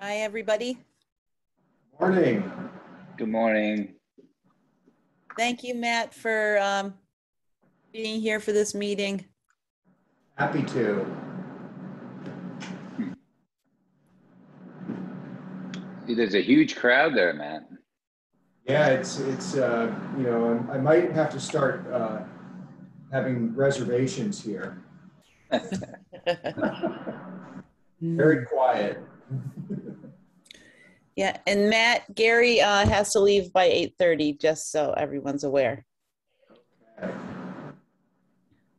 Hi, everybody. Morning. Good morning. Thank you, Matt, for being here for this meeting. Happy to. See, there's a huge crowd there, Matt. Yeah, it's you know, I might have to start having reservations here. Very quiet. Yeah, and Matt, Gary has to leave by 8:30, just so everyone's aware. Okay.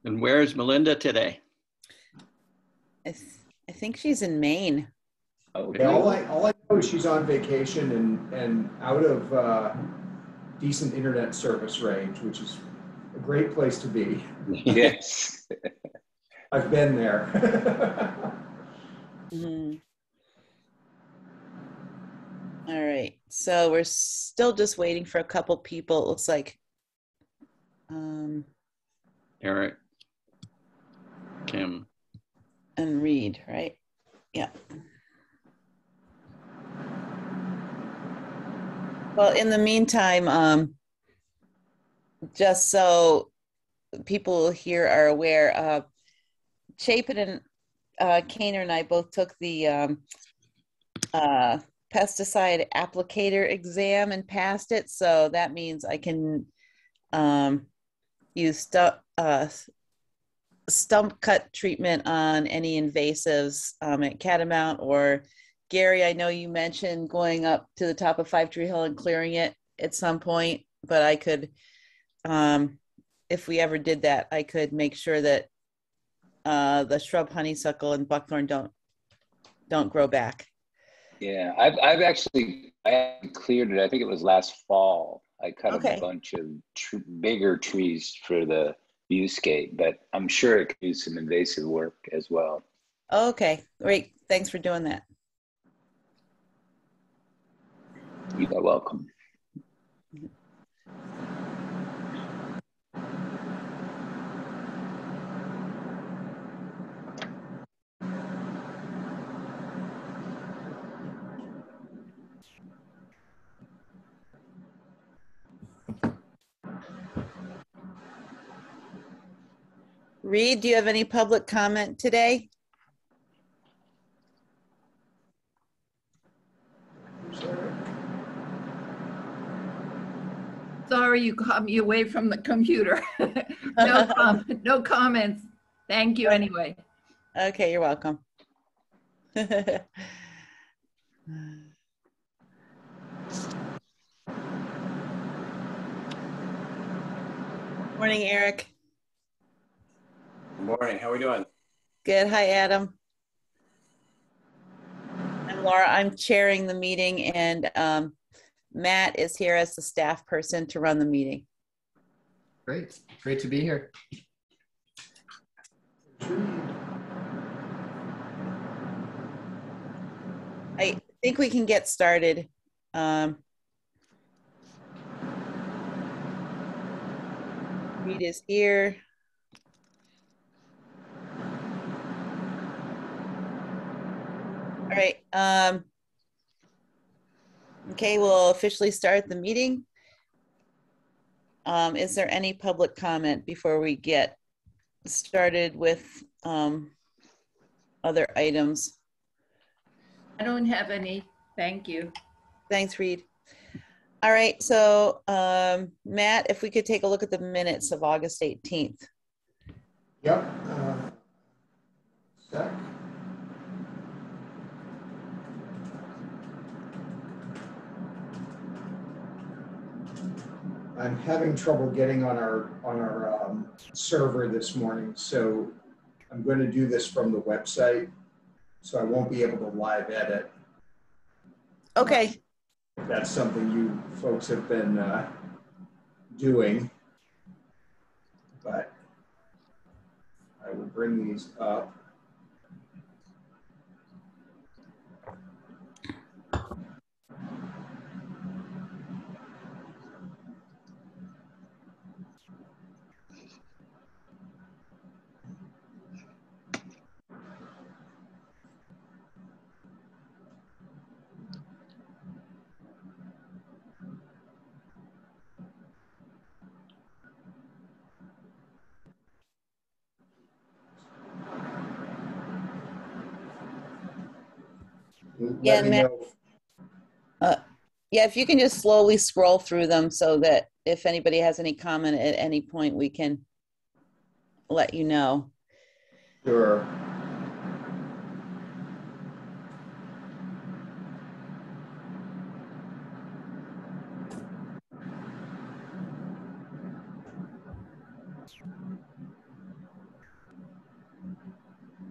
And where is Melinda today? I think she's in Maine. Oh, Yeah, all I know is she's on vacation and out of decent internet service range, which is a great place to be. yes. I've been there. Mhm. All right, so we're still just waiting for a couple people. It looks like Eric, Kim. and Reed, right? Yeah. Well, in the meantime, just so people here are aware, Chapin and Kaner and I both took the pesticide applicator exam and passed it. So that means I can use stump cut treatment on any invasives at Catamount. Or Gary, I know you mentioned going up to the top of Five Tree Hill and clearing it at some point, but I could, if we ever did that, I could make sure that the shrub honeysuckle and buckthorn don't grow back. Yeah, I've actually cleared it. I think it was last fall. I cut Okay. a bunch of bigger trees for the viewscape, but I'm sure it could use some invasive work as well. Okay, great. Thanks for doing that. You are welcome. Reed, do you have any public comment today? Sorry, you caught me away from the computer. No comments. Thank you anyway. Okay, you're welcome. Morning, Eric. Good morning. How are we doing? Good. Hi, Adam. I'm Laura. I'm chairing the meeting, and Matt is here as the staff person to run the meeting. Great. Great to be here. I think we can get started. Reed is here. All right. Okay, we'll officially start the meeting. Is there any public comment before we get started with other items? I don't have any. Thank you. Thanks, Reed. All right, so Matt, if we could take a look at the minutes of August 18th. Yep. Sec. I'm having trouble getting on our server this morning, so I'm going to do this from the website, so I won't be able to live edit. Okay. If that's something you folks have been doing, but I will bring these up. Yeah, Let me Matt, know. yeah, if you can just slowly scroll through them so that if anybody has any comment at any point, we can let you know. Sure.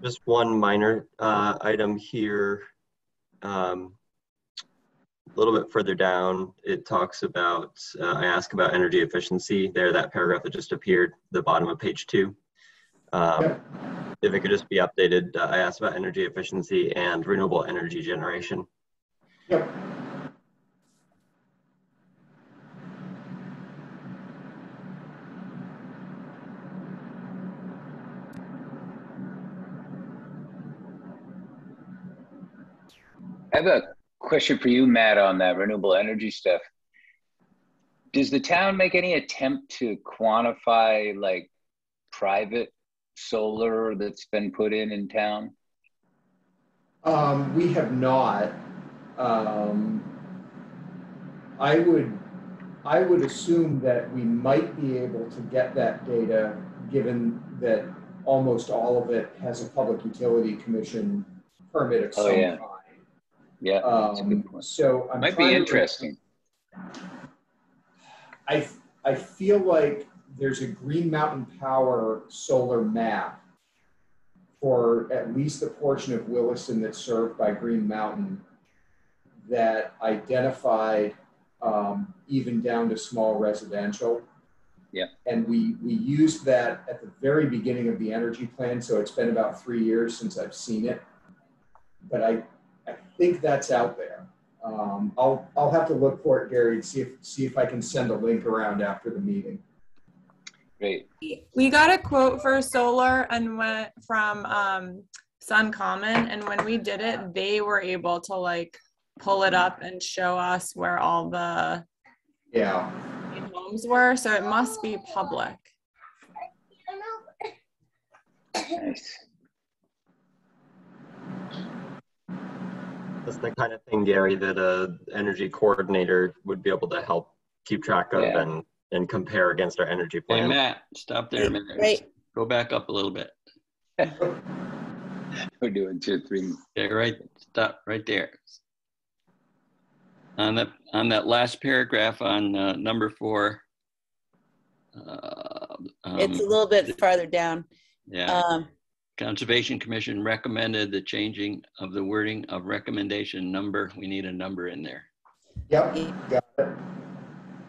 Just one minor item here. A little bit further down, it talks about, I ask about energy efficiency there, that paragraph that just appeared, the bottom of page 2. Yep. If it could just be updated, I asked about energy efficiency and renewable energy generation. Yep. I have a question for you, Matt, on that renewable energy stuff. Does the town make any attempt to quantify like private solar that's been put in town? We have not. I would assume that we might be able to get that data, given that almost all of it has a public utility commission permit of some yeah. kind. Yeah, that's a good point. So I'm Might trying be to interesting. I feel like there's a Green Mountain Power solar map for at least the portion of Williston that's served by Green Mountain that identified even down to small residential. Yeah. And we used that at the very beginning of the energy plan. So it's been about 3 years since I've seen it, but I think that's out there. I'll have to look for it, Gary, and see if I can send a link around after the meeting. Great. We got a quote for solar and went from Sun Common, and when we did it, they were able to like pull it up and show us where all the homes were. So it must be public. Nice. That's the kind of thing, Gary, that a energy coordinator would be able to help keep track of and compare against our energy plan. Hey, Matt, stop there a minute. Right. Go back up a little bit. We're doing 2 or 3. Yeah, right. Stop right there. On that last paragraph on number 4. It's a little bit farther down. Yeah. Conservation Commission recommended the changing of the wording of recommendation number. We need a number in there. Yep, got it.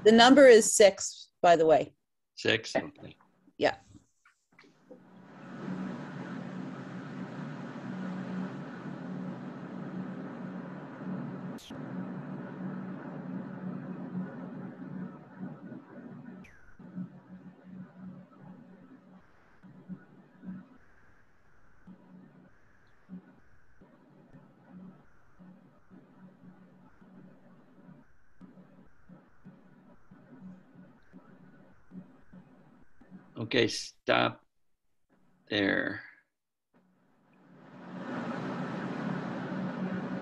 The number is 6, by the way. 6, okay. Yeah. Okay, stop there.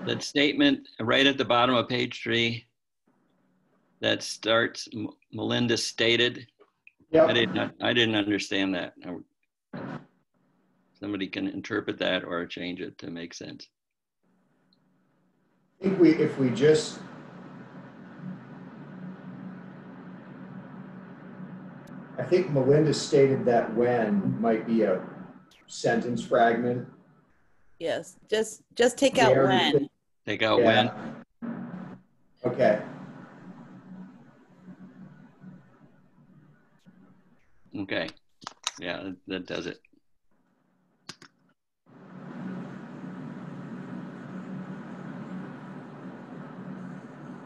That statement right at the bottom of page 3 that starts Melinda stated. Yep. I didn't understand that. Somebody can interpret that or change it to make sense. I think if we just I think Melinda stated that when might be a sentence fragment. Yes. Just take out when. Take out when. Okay. Okay. Yeah, that does it.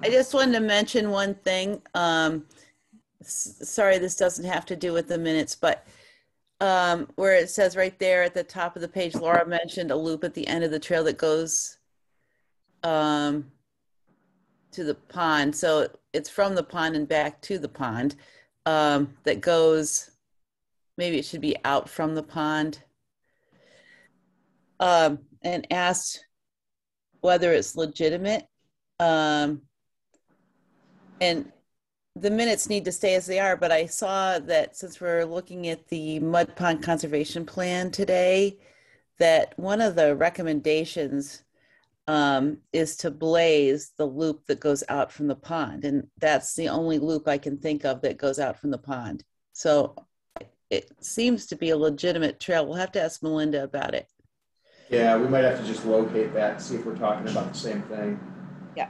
I just wanted to mention one thing. Sorry, this doesn't have to do with the minutes, but where it says right there at the top of the page, Laura mentioned a loop at the end of the trail that goes to the pond. So it's from the pond and back to the pond that goes, maybe it should be out from the pond. And asked whether it's legitimate. And the minutes need to stay as they are, but I saw that since we're looking at the Mud Pond Conservation Plan today, that one of the recommendations is to blaze the loop that goes out from the pond. And that's the only loop I can think of that goes out from the pond. So it seems to be a legitimate trail. We'll have to ask Melinda about it. Yeah, we might have to just locate that and see if we're talking about the same thing. Yeah.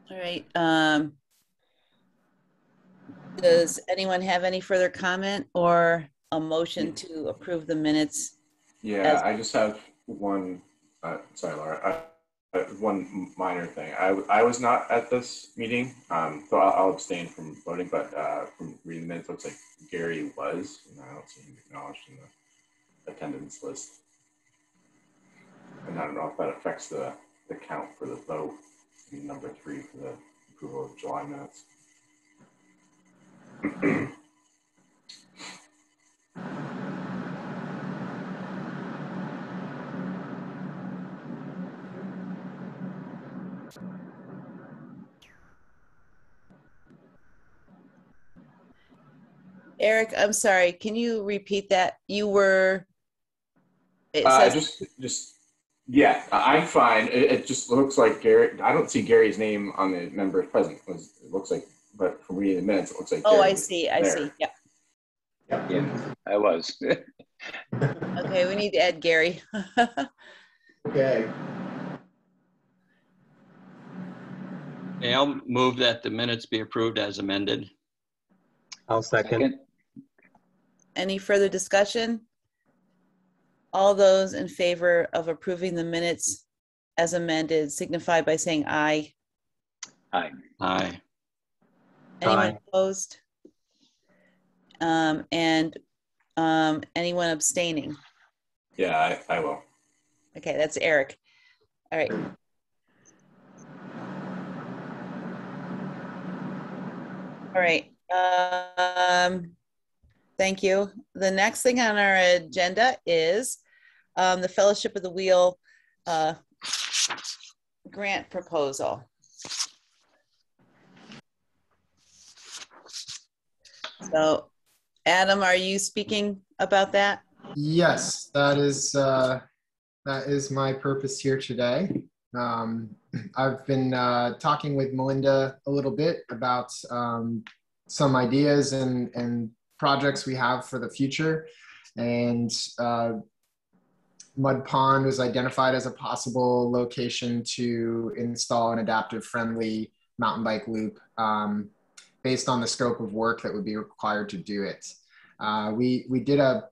All right. Does anyone have any further comment or a motion to approve the minutes? Yeah, I just have one, sorry, Laura, one minor thing. I was not at this meeting, so I'll abstain from voting, but from reading the minutes, it looks like Gary was, and I don't see him acknowledged in the attendance list. And I don't know if that affects the count for the vote in number 3 for the approval of July minutes. Eric, I'm sorry. Can you repeat that? You were. It says, yeah, I'm fine. It just looks like Gary. I don't see Gary's name on the members present. It looks like, but from reading the minutes, it looks like. Oh, Gary I see. I see. Yeah. Yeah, I was. Okay, we need to add Gary. Okay. Okay, I'll move that the minutes be approved as amended. I'll second. Any further discussion? All those in favor of approving the minutes as amended signify by saying aye. Aye. Aye. Anyone opposed? And anyone abstaining? Yeah, I will. Okay, that's Eric. All right. All right. Thank you. The next thing on our agenda is the Fellowship of the Wheel grant proposal. So, Adam, are you speaking about that? Yes, that is my purpose here today. I've been talking with Melinda a little bit about some ideas and projects we have for the future, and Mud Pond was identified as a possible location to install an adaptive friendly mountain bike loop based on the scope of work that would be required to do it. We did are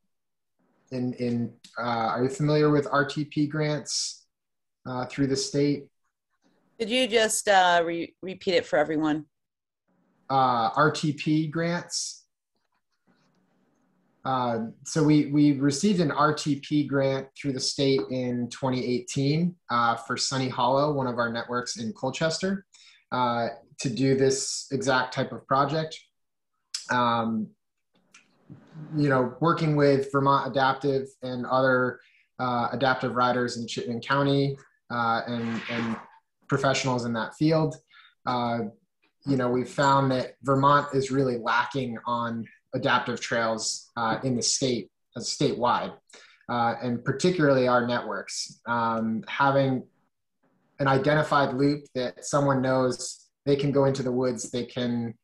you familiar with RTP grants through the state? Could you just repeat it for everyone? RTP grants. So we received an RTP grant through the state in 2018 for Sunny Hollow, one of our networks in Colchester, to do this exact type of project. Working with Vermont Adaptive and other adaptive riders in Chittenden County and professionals in that field, we've found that Vermont is really lacking on adaptive trails in the state, statewide, and particularly our networks. Having an identified loop that someone knows they can go into the woods, they can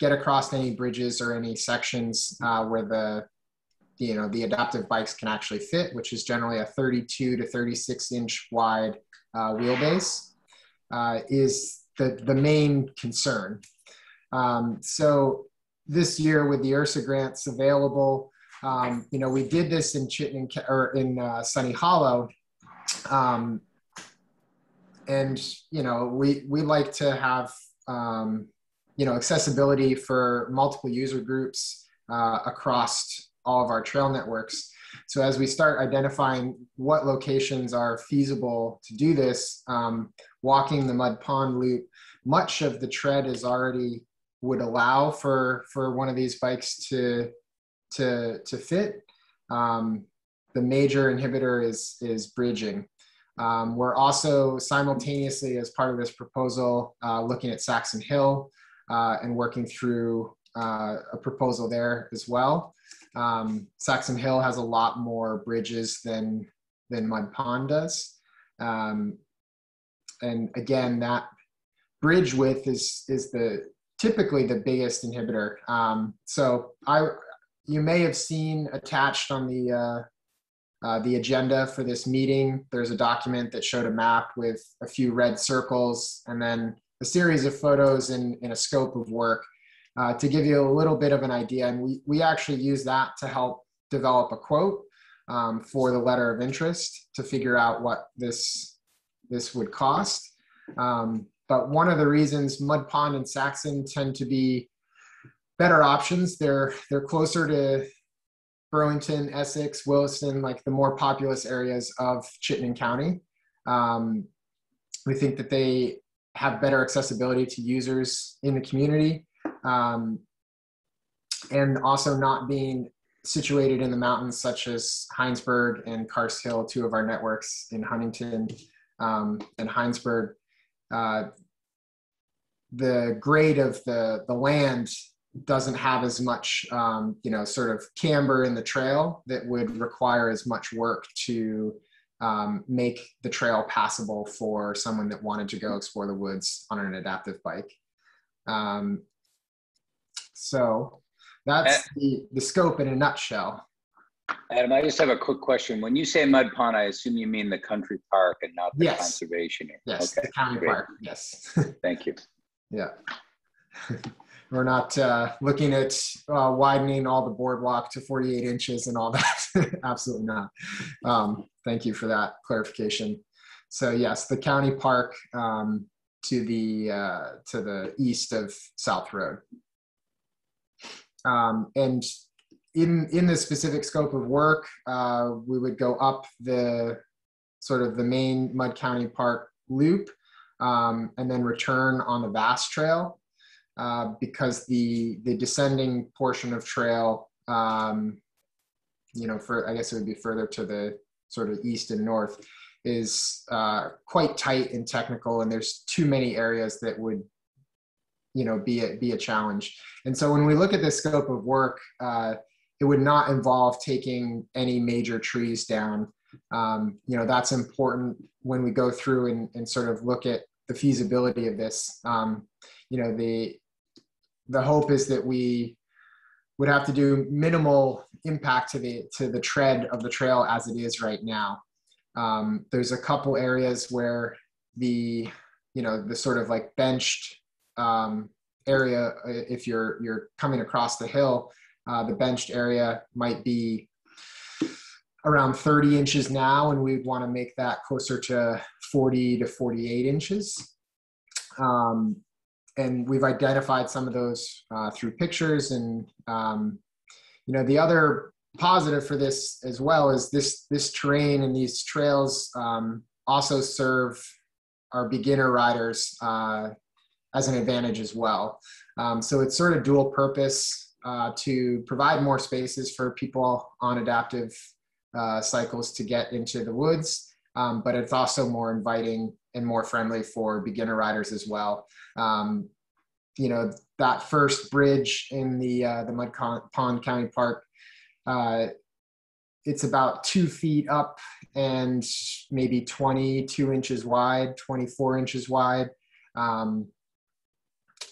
get across any bridges or any sections where the adaptive bikes can actually fit, which is generally a 32 to 36 inch wide wheelbase, is the main concern. So this year with the URSA grants available, we did this in Chittenden or in Sunny Hollow, and we like to have accessibility for multiple user groups across all of our trail networks. So as we start identifying what locations are feasible to do this, walking the Mud Pond Loop, much of the tread is already would allow for one of these bikes to fit. The major inhibitor is bridging. We're also simultaneously, as part of this proposal, looking at Saxon Hill and working through a proposal there as well. Saxon Hill has a lot more bridges than Mud Pond does. And again, that bridge width is typically the biggest inhibitor. So you may have seen attached on the agenda for this meeting, there's a document that showed a map with a few red circles and then a series of photos in a scope of work to give you a little bit of an idea. And we actually use that to help develop a quote for the letter of interest to figure out what this would cost. But one of the reasons Mud Pond and Saxon tend to be better options, they're closer to Burlington, Essex, Williston, like the more populous areas of Chittenden County. We think that they have better accessibility to users in the community, and also not being situated in the mountains such as Heinsberg and Karst Hill, two of our networks in Huntington and Heinsberg. The grade of the land doesn't have as much, sort of camber in the trail that would require as much work to make the trail passable for someone that wanted to go explore the woods on an adaptive bike. So that's the scope in a nutshell. Adam, I just have a quick question. When you say Mud Pond, I assume you mean the country park and not the conservation area. Yes, okay, the county great. park, yes. Thank you. Yeah. We're not looking at widening all the boardwalk to 48 inches and all that. Absolutely not. Thank you for that clarification. So yes, the county park to the east of South Road. And in the specific scope of work, we would go up the sort of the main Mud County Park loop and then return on the Vast Trail. Because the descending portion of trail, I guess it would be further to the sort of east and north, is quite tight and technical, and there's too many areas that would, be a challenge. And so when we look at the scope of work, it would not involve taking any major trees down. That's important when we go through and sort of look at the feasibility of this. The hope is that we would have to do minimal impact to the tread of the trail as it is right now. There's a couple areas where the sort of like benched area, if you're coming across the hill, the benched area might be around 30 inches now, and we'd want to make that closer to 40 to 48 inches. And we've identified some of those through pictures. And, the other positive for this as well is this terrain and these trails also serve our beginner riders as an advantage as well. So it's sort of dual purpose to provide more spaces for people on adaptive cycles to get into the woods, but it's also more inviting and more friendly for beginner riders as well. That first bridge in the Mud Pond County Park, it's about 2 feet up and maybe 22 inches wide, 24 inches wide.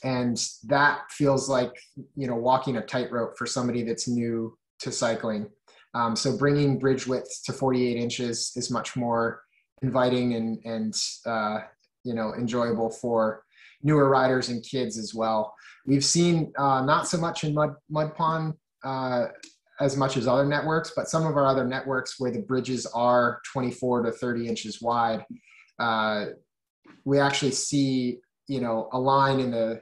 And that feels like, walking a tightrope for somebody that's new to cycling. So bringing bridge width to 48 inches is much more inviting and enjoyable for newer riders and kids as well. We've seen not so much in Mud Pond as much as other networks, but some of our other networks where the bridges are 24 to 30 inches wide, we actually see a line in the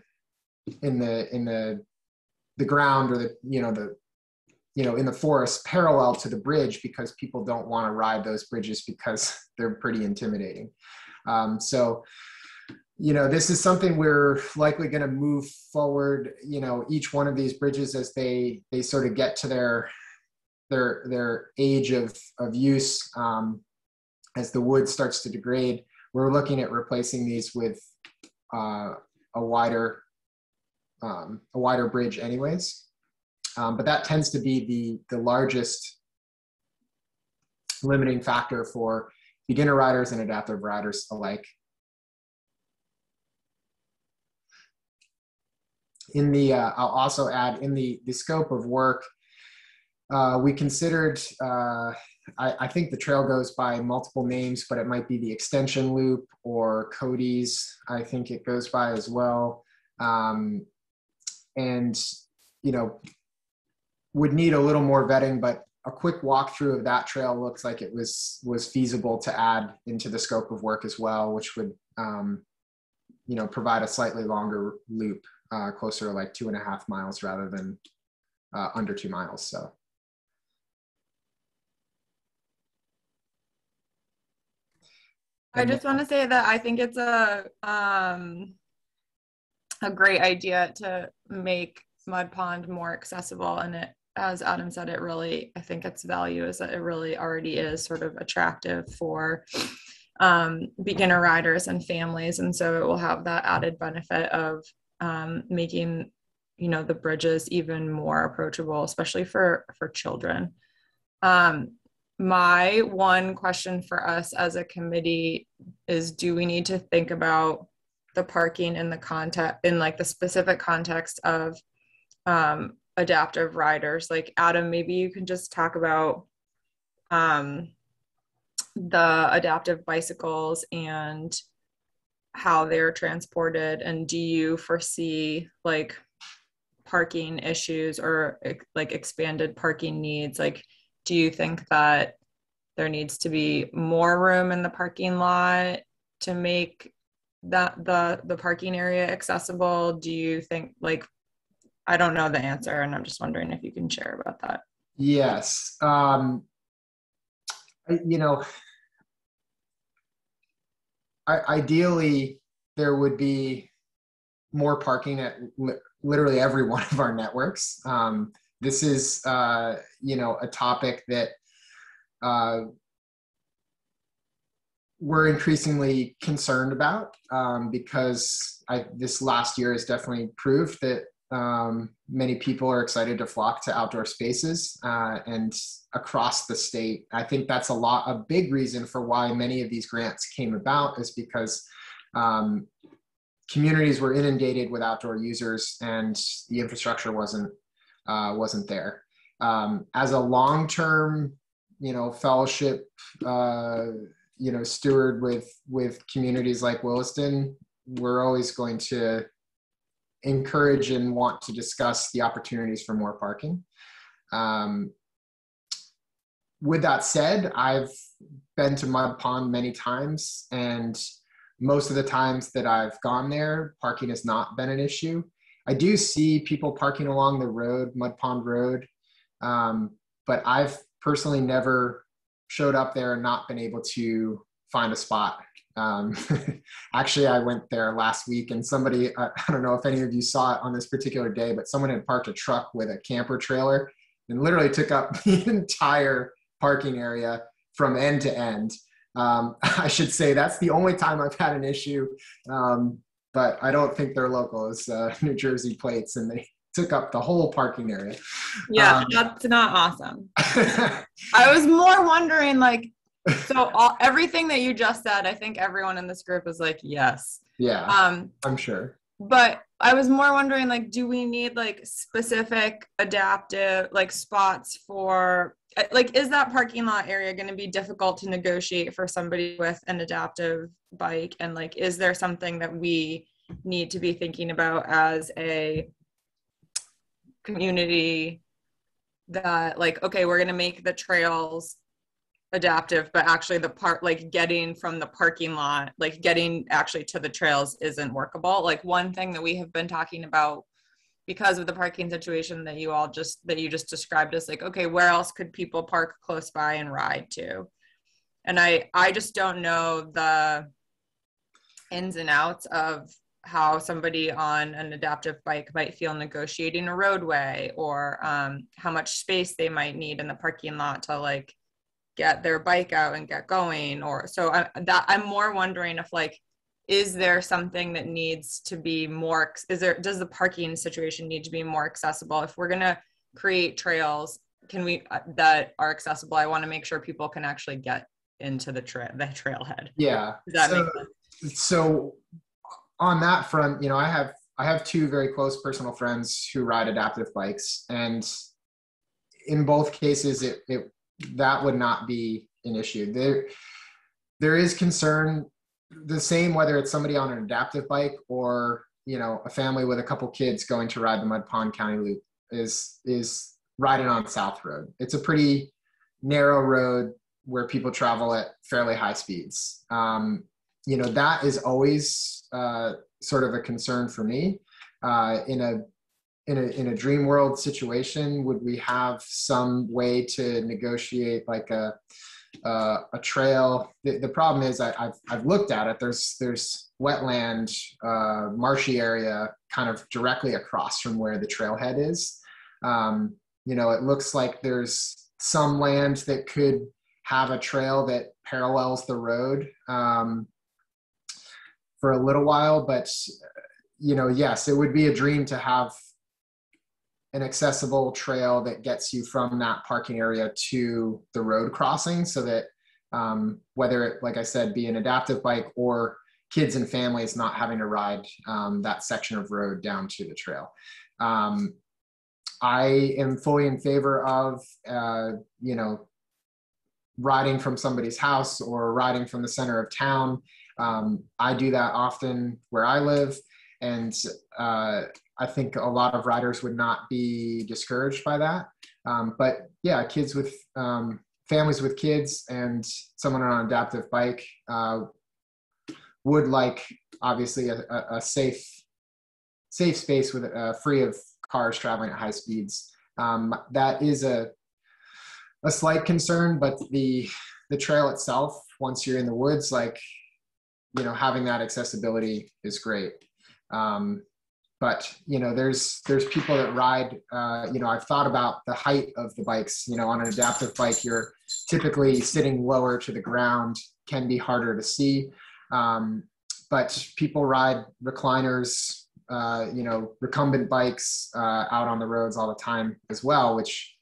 ground, or the in the forest parallel to the bridge, because people don't want to ride those bridges because they're pretty intimidating. So this is something we're likely going to move forward, each one of these bridges as they sort of get to their age of use, as the wood starts to degrade. We're looking at replacing these with a wider bridge anyways. But that tends to be the largest limiting factor for beginner riders and adaptive riders alike. I'll also add in the scope of work, we considered, I think the trail goes by multiple names, but it might be the extension loop or Cody's, I think it goes by as well. And, would need a little more vetting, but a quick walkthrough of that trail looks like it was feasible to add into the scope of work as well, which would, provide a slightly longer loop, closer to like 2.5 miles rather than under 2 miles. So. I just want to say that I think it's a great idea to make Mud Pond more accessible, and it, as Adam said, I think its value is that it really already is sort of attractive for beginner riders and families, and so it will have that added benefit of making the bridges even more approachable, especially for children. My one question for us as a committee is, do we need to think about the parking in the specific context of adaptive riders? Like, Adam, maybe you can just talk about the adaptive bicycles and how they're transported, and do you foresee like parking issues or like expanded parking needs? Like, do you think that there needs to be more room in the parking lot to make that the parking area accessible? Do you think, like, I don't know the answer, and I'm just wondering if you can share about that. Yes. Ideally, there would be more parking at literally every one of our networks. This is, a topic that we're increasingly concerned about, because this last year has definitely proved that many people are excited to flock to outdoor spaces, and across the state. I think that's a big reason for why many of these grants came about, is because communities were inundated with outdoor users and the infrastructure wasn't there. As a long-term, fellowship, steward with communities like Williston, we're always going to encourage and want to discuss the opportunities for more parking. With that said, I've been to Mud Pond many times, and most of the times that I've gone there, parking has not been an issue. I do see people parking along the road, Mud Pond Road, but I've personally never showed up there and not been able to find a spot. Actually, I went there last week, and somebody, I don't know if any of you saw it on this particular day, but someone had parked a truck with a camper trailer and literally took up the entire parking area from end to end. I should say that's the only time I've had an issue, but I don't think they're local. It's New Jersey plates, and they took up the whole parking area. Yeah, that's not awesome. I was more wondering, like, so everything that you just said, I think everyone in this group is like, yes. Yeah, I'm sure. But I was more wondering, like, do we need like specific adaptive like spots for, like, is that parking lot area going to be difficult to negotiate for somebody with an adaptive bike? And like, is there something that we need to be thinking about as a community that, like, okay, we're going to make the trails adaptive, but actually the part, like getting from the parking lot, like getting actually to the trails isn't workable? Like, one thing that we have been talking about because of the parking situation that you just described us, like, okay, where else could people park close by and ride to? And I just don't know the ins and outs of how somebody on an adaptive bike might feel negotiating a roadway, or how much space they might need in the parking lot to like get their bike out and get going. Or so I'm more wondering if like, is there something that needs to be more, does the parking situation need to be more accessible? If we're going to create trails, can we, that are accessible, I want to make sure people can actually get into the trailhead. Yeah. Does that make sense? So on that front, I have two very close personal friends who ride adaptive bikes, and in both cases, that would not be an issue. There is concern, the same whether it's somebody on an adaptive bike or a family with a couple kids going to ride the Mud Pond County Loop is riding on South Road. It's a pretty narrow road where people travel at fairly high speeds. That is always sort of a concern for me. In a dream world situation, would we have some way to negotiate like a trail? The problem is I've looked at it. There's wetland, marshy area kind of directly across from where the trailhead is. It looks like there's some land that could have a trail that parallels the road for a little while, but yes, it would be a dream to have an accessible trail that gets you from that parking area to the road crossing, so that whether it, like I said, be an adaptive bike or kids and families not having to ride that section of road down to the trail. I am fully in favor of, riding from somebody's house or riding from the center of town. I do that often where I live, and I think a lot of riders would not be discouraged by that. But yeah, kids with families with kids and someone on an adaptive bike would like, obviously, a safe space with free of cars traveling at high speeds. That is a slight concern, but the trail itself, once you're in the woods, having that accessibility is great. But there's people that ride, I've thought about the height of the bikes. On an adaptive bike, you're typically sitting lower to the ground, can be harder to see. But people ride recliners, recumbent bikes out on the roads all the time as well, which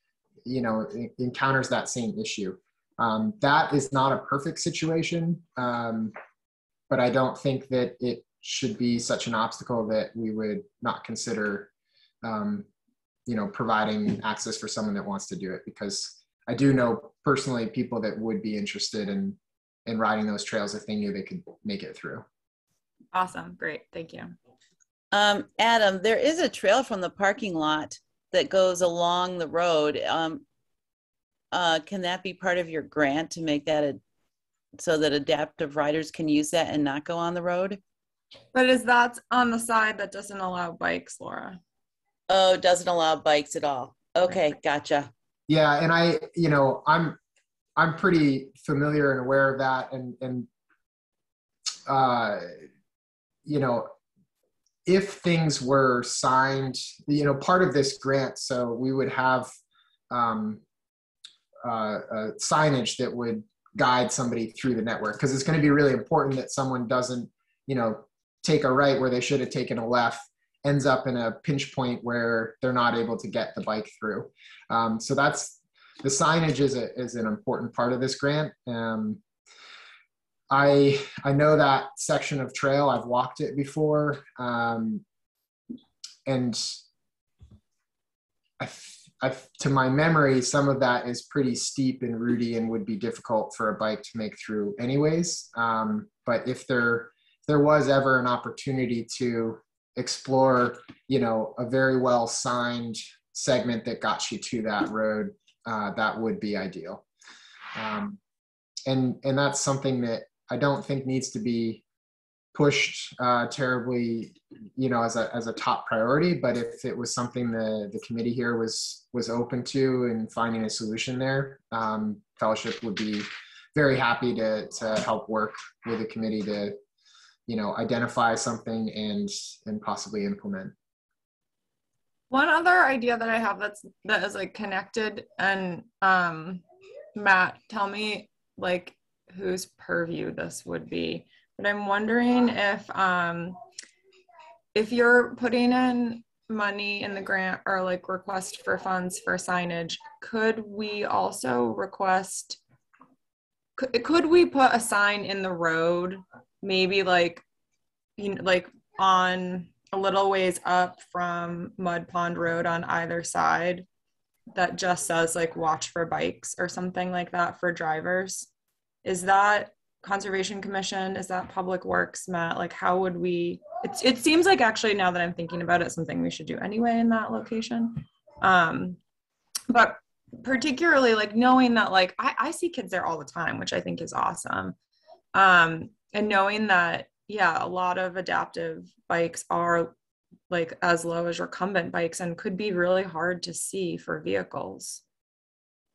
encounters that same issue. That is not a perfect situation, but I don't think that it should be such an obstacle that we would not consider, providing access for someone that wants to do it, because I do know personally people that would be interested in riding those trails if they knew they could make it through. Awesome. Great. Thank you. Adam, there is a trail from the parking lot that goes along the road. Can that be part of your grant to make that so that adaptive riders can use that and not go on the road? But is that on the side that doesn't allow bikes, Laura? Oh, it doesn't allow bikes at all. Okay, gotcha. Yeah, and I'm pretty familiar and aware of that, and if things were signed, part of this grant, so we would have signage that would guide somebody through the network, because it's going to be really important that someone doesn't, take a right where they should have taken a left, ends up in a pinch point where they're not able to get the bike through. So that's, the signage is an important part of this grant. I know that section of trail, I've walked it before, and to my memory, some of that is pretty steep and rooty and would be difficult for a bike to make through anyways. But if there was ever an opportunity to explore, a very well signed segment that got you to that road, that would be ideal. And that's something that I don't think needs to be pushed terribly, as a top priority. But if it was something the committee here was open to and finding a solution there, Fellowship would be very happy to help work with the committee to, identify something and possibly implement. One other idea that I have that is like connected, and Matt, tell me like whose purview this would be. But I'm wondering if you're putting in money in the grant or like request for funds for signage, could we also request, could we put a sign in the road, maybe like, like on a little ways up from Mud Pond Road on either side that just says like watch for bikes or something like that for drivers? Is that Conservation Commission? Is that Public Works, Matt? Like how would we, it seems like actually now that I'm thinking about it, something we should do anyway in that location. But particularly like knowing that like I see kids there all the time, which I think is awesome. And knowing that, yeah, a lot of adaptive bikes are like as low as recumbent bikes and could be really hard to see for vehicles.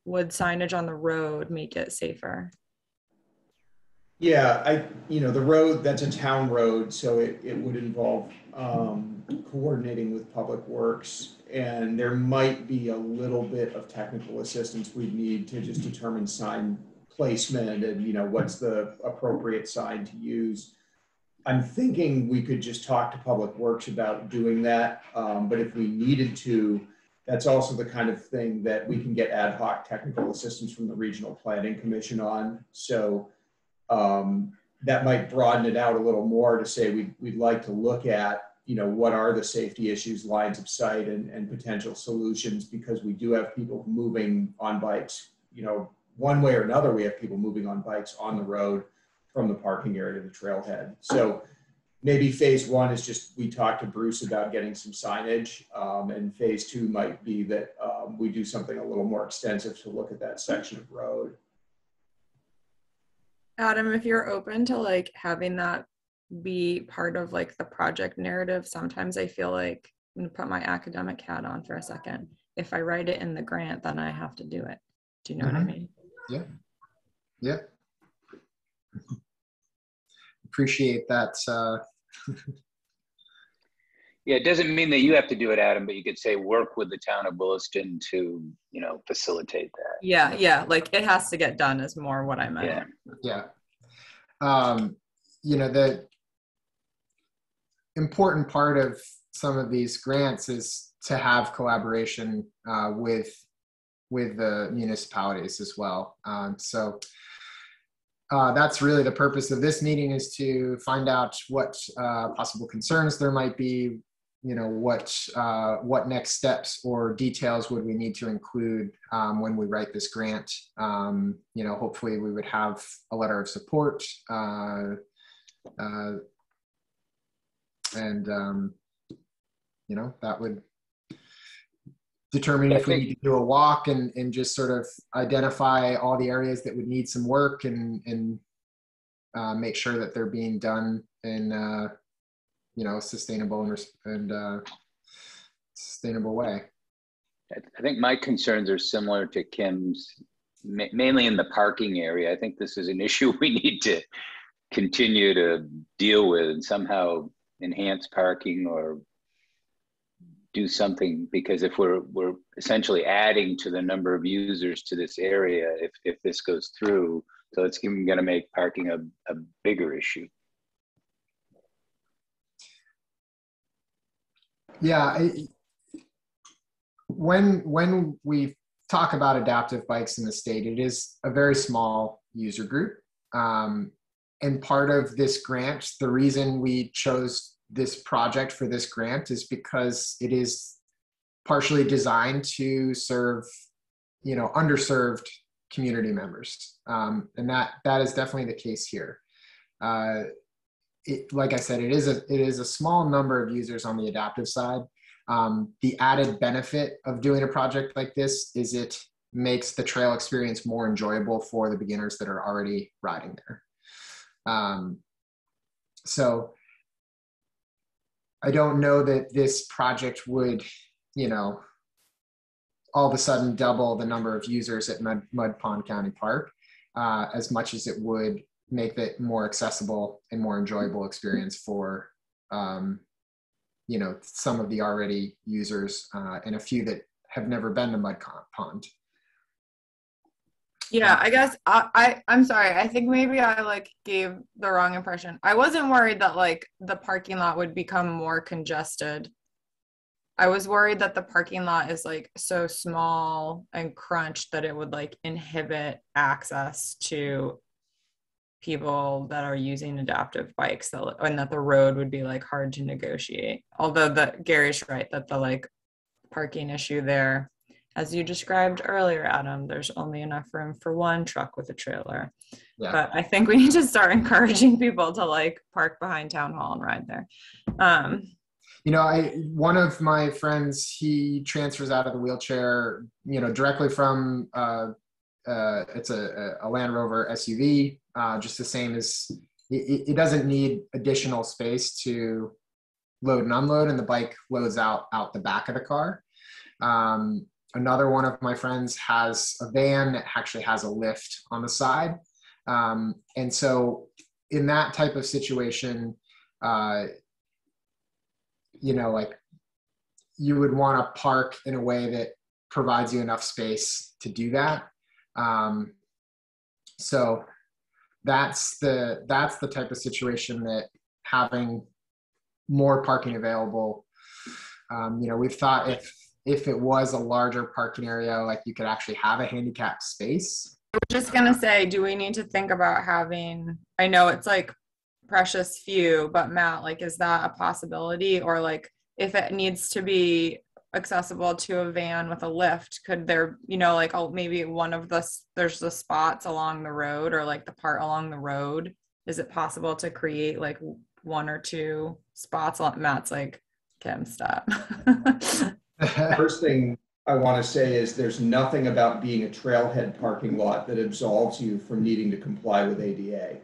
Would signage on the road make it safer? Yeah, the road, that's a town road, so it would involve coordinating with Public Works, and there might be a little bit of technical assistance we'd need to just determine sign placement and, what's the appropriate sign to use. I'm thinking we could just talk to Public Works about doing that, but if we needed to, that's also the kind of thing that we can get ad hoc technical assistance from the Regional Planning Commission on. So that might broaden it out a little more to say we'd like to look at, what are the safety issues, lines of sight, and potential solutions, because we do have people moving on bikes, one way or another. We have people moving on bikes on the road from the parking area to the trailhead. So maybe phase one is just, we talk to Bruce about getting some signage, and phase two might be that we do something a little more extensive to look at that section of road. Adam, if you're open to like having that be part of like the project narrative, sometimes I feel like, I'm gonna put my academic hat on for a second. If I write it in the grant, then I have to do it. Do you know what I mean? Yeah. Yeah. Appreciate that. Yeah, it doesn't mean that you have to do it, Adam, but you could say work with the town of Williston to, facilitate that. Yeah, like it has to get done is more what I meant. Yeah. The important part of some of these grants is to have collaboration with the municipalities as well. So that's really the purpose of this meeting, is to find out what possible concerns there might be, what next steps or details would we need to include when we write this grant. Hopefully we would have a letter of support, that would determine if we need to do a walk and just sort of identify all the areas that would need some work and make sure that they're being done in sustainable and sustainable way. I think my concerns are similar to Kim's, mainly in the parking area. I think this is an issue we need to continue to deal with and somehow enhance parking or do something, because if we're essentially adding to the number of users to this area, if this goes through, so it's going to make parking a bigger issue. Yeah, when we talk about adaptive bikes in the state, it is a very small user group. And part of this grant, the reason we chose this project for this grant is because it is partially designed to serve, underserved community members. And that is definitely the case here. Like I said, it is a small number of users on the adaptive side. The added benefit of doing a project like this is it makes the trail experience more enjoyable for the beginners that are already riding there. So I don't know that this project would, you know, all of a sudden double the number of users at Mud Pond County Park, as much as it would make it more accessible and more enjoyable experience for, you know, some of the already users and a few that have never been to Mud Pond. Yeah, I guess I'm sorry. I think maybe I like gave the wrong impression. I wasn't worried that like the parking lot would become more congested. I was worried that the parking lot is like so small and crunched that it would like inhibit access to people that are using adaptive bikes, and that the road would be like hard to negotiate. Although Gary's right that the like parking issue there, as you described earlier, Adam, there's only enough room for one truck with a trailer. Yeah. But I think we need to start encouraging people to like park behind Town Hall and ride there. You know, one of my friends, he transfers out of the wheelchair, you know, directly from it's a Land Rover SUV, just the same as it doesn't need additional space to load and unload, and the bike loads out the back of the car. Another one of my friends has a van that actually has a lift on the side. And so in that type of situation, you know, like you would want to park in a way that provides you enough space to do that. So that's the type of situation that having more parking available, you know, we've thought if it was a larger parking area, like you could actually have a handicapped space. I was just gonna say, do we need to think about having, I know it's like precious few, but Matt, like, is that a possibility? Or like, if it needs to be accessible to a van with a lift, could there, you know, like, oh, maybe there's the spots along the road, or like the part along the road, is it possible to create like one or two spots? Matt's like, Kim, stop. First thing I want to say is there's nothing about being a trailhead parking lot that absolves you from needing to comply with ADA.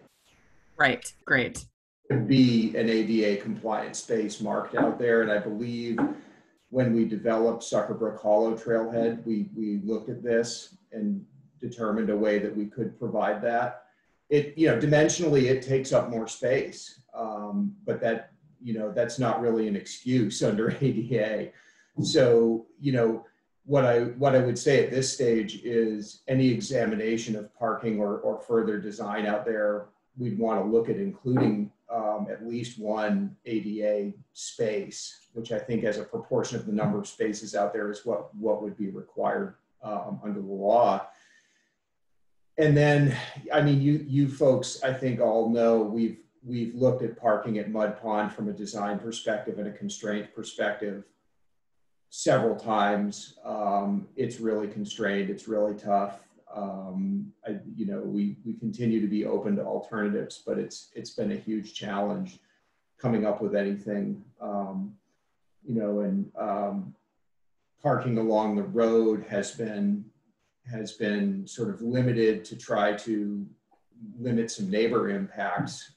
Right, great. It could be an ADA compliant space marked out there, and I believe when we developed Suckerbrook Hollow Trailhead, we looked at this and determined a way that we could provide that. It, you know, dimensionally it takes up more space, but that, you know, that's not really an excuse under ADA. So, you know, what I would say at this stage is any examination of parking or further design out there, we'd want to look at including at least one ADA space, which I think as a proportion of the number of spaces out there is what would be required under the law. And then, I mean, you folks, I think all know we've looked at parking at Mud Pond from a design perspective and a constraint perspective several times. It's really constrained. It's really tough. You know, we continue to be open to alternatives, but it's been a huge challenge coming up with anything. You know, and parking along the road has been sort of limited to try to limit some neighbor impacts.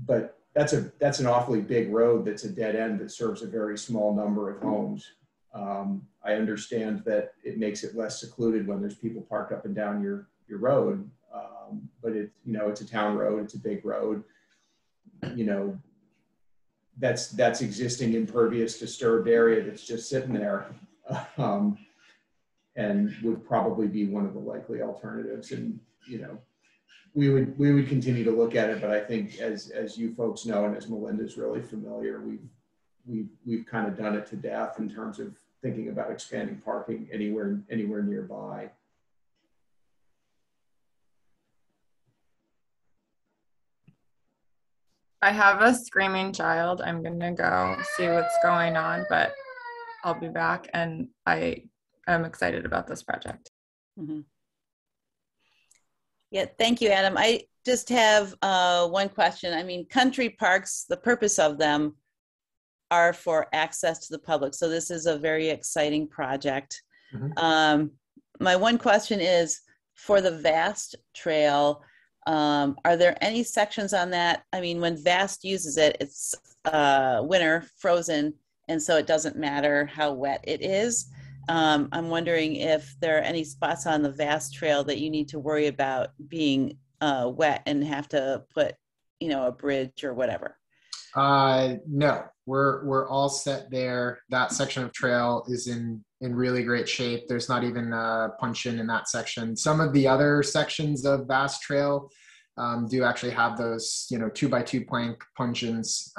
But that's an awfully big road that's a dead end that serves a very small number of homes. I understand that it makes it less secluded when there's people parked up and down your road, but you know, it's a town road, it's a big road. You know, that's existing impervious disturbed area that's just sitting there, and would probably be one of the likely alternatives. And you know, we would continue to look at it, but I think as you folks know, and as Melinda's really familiar, we've kind of done it to death in terms of thinking about expanding parking anywhere nearby. I have a screaming child. I'm gonna go see what's going on, but I'll be back, and I am excited about this project. Mm-hmm. Yeah, thank you, Adam. I just have one question. I mean, country parks, the purpose of them are for access to the public. So this is a very exciting project. Mm-hmm. My one question is, for the Vast Trail, Are there any sections on that? I mean, when VAST uses it, it's winter, frozen, and so it doesn't matter how wet it is. I'm wondering if there are any spots on the VAST trail that you need to worry about being wet and have to put, you know, a bridge or whatever. No, we're all set there. That section of trail is in really great shape. There's not even a punch in that section. Some of the other sections of Bass Trail do actually have those, you know, 2x2 plank punch-ins.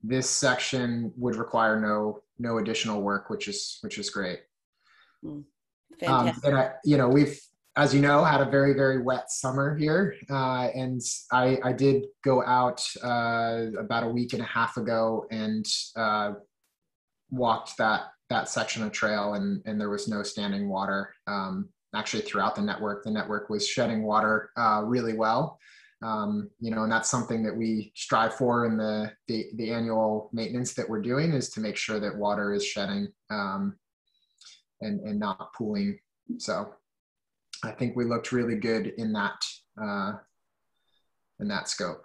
This section would require no additional work, which is great. Fantastic. And you know, we've, as you know, had a very, very wet summer here. And I did go out about a week and a half ago and walked that section of trail, and there was no standing water. Actually, throughout the network was shedding water really well. You know, and that's something that we strive for in the annual maintenance that we're doing, is to make sure that water is shedding and not pooling. So I think we looked really good in that scope.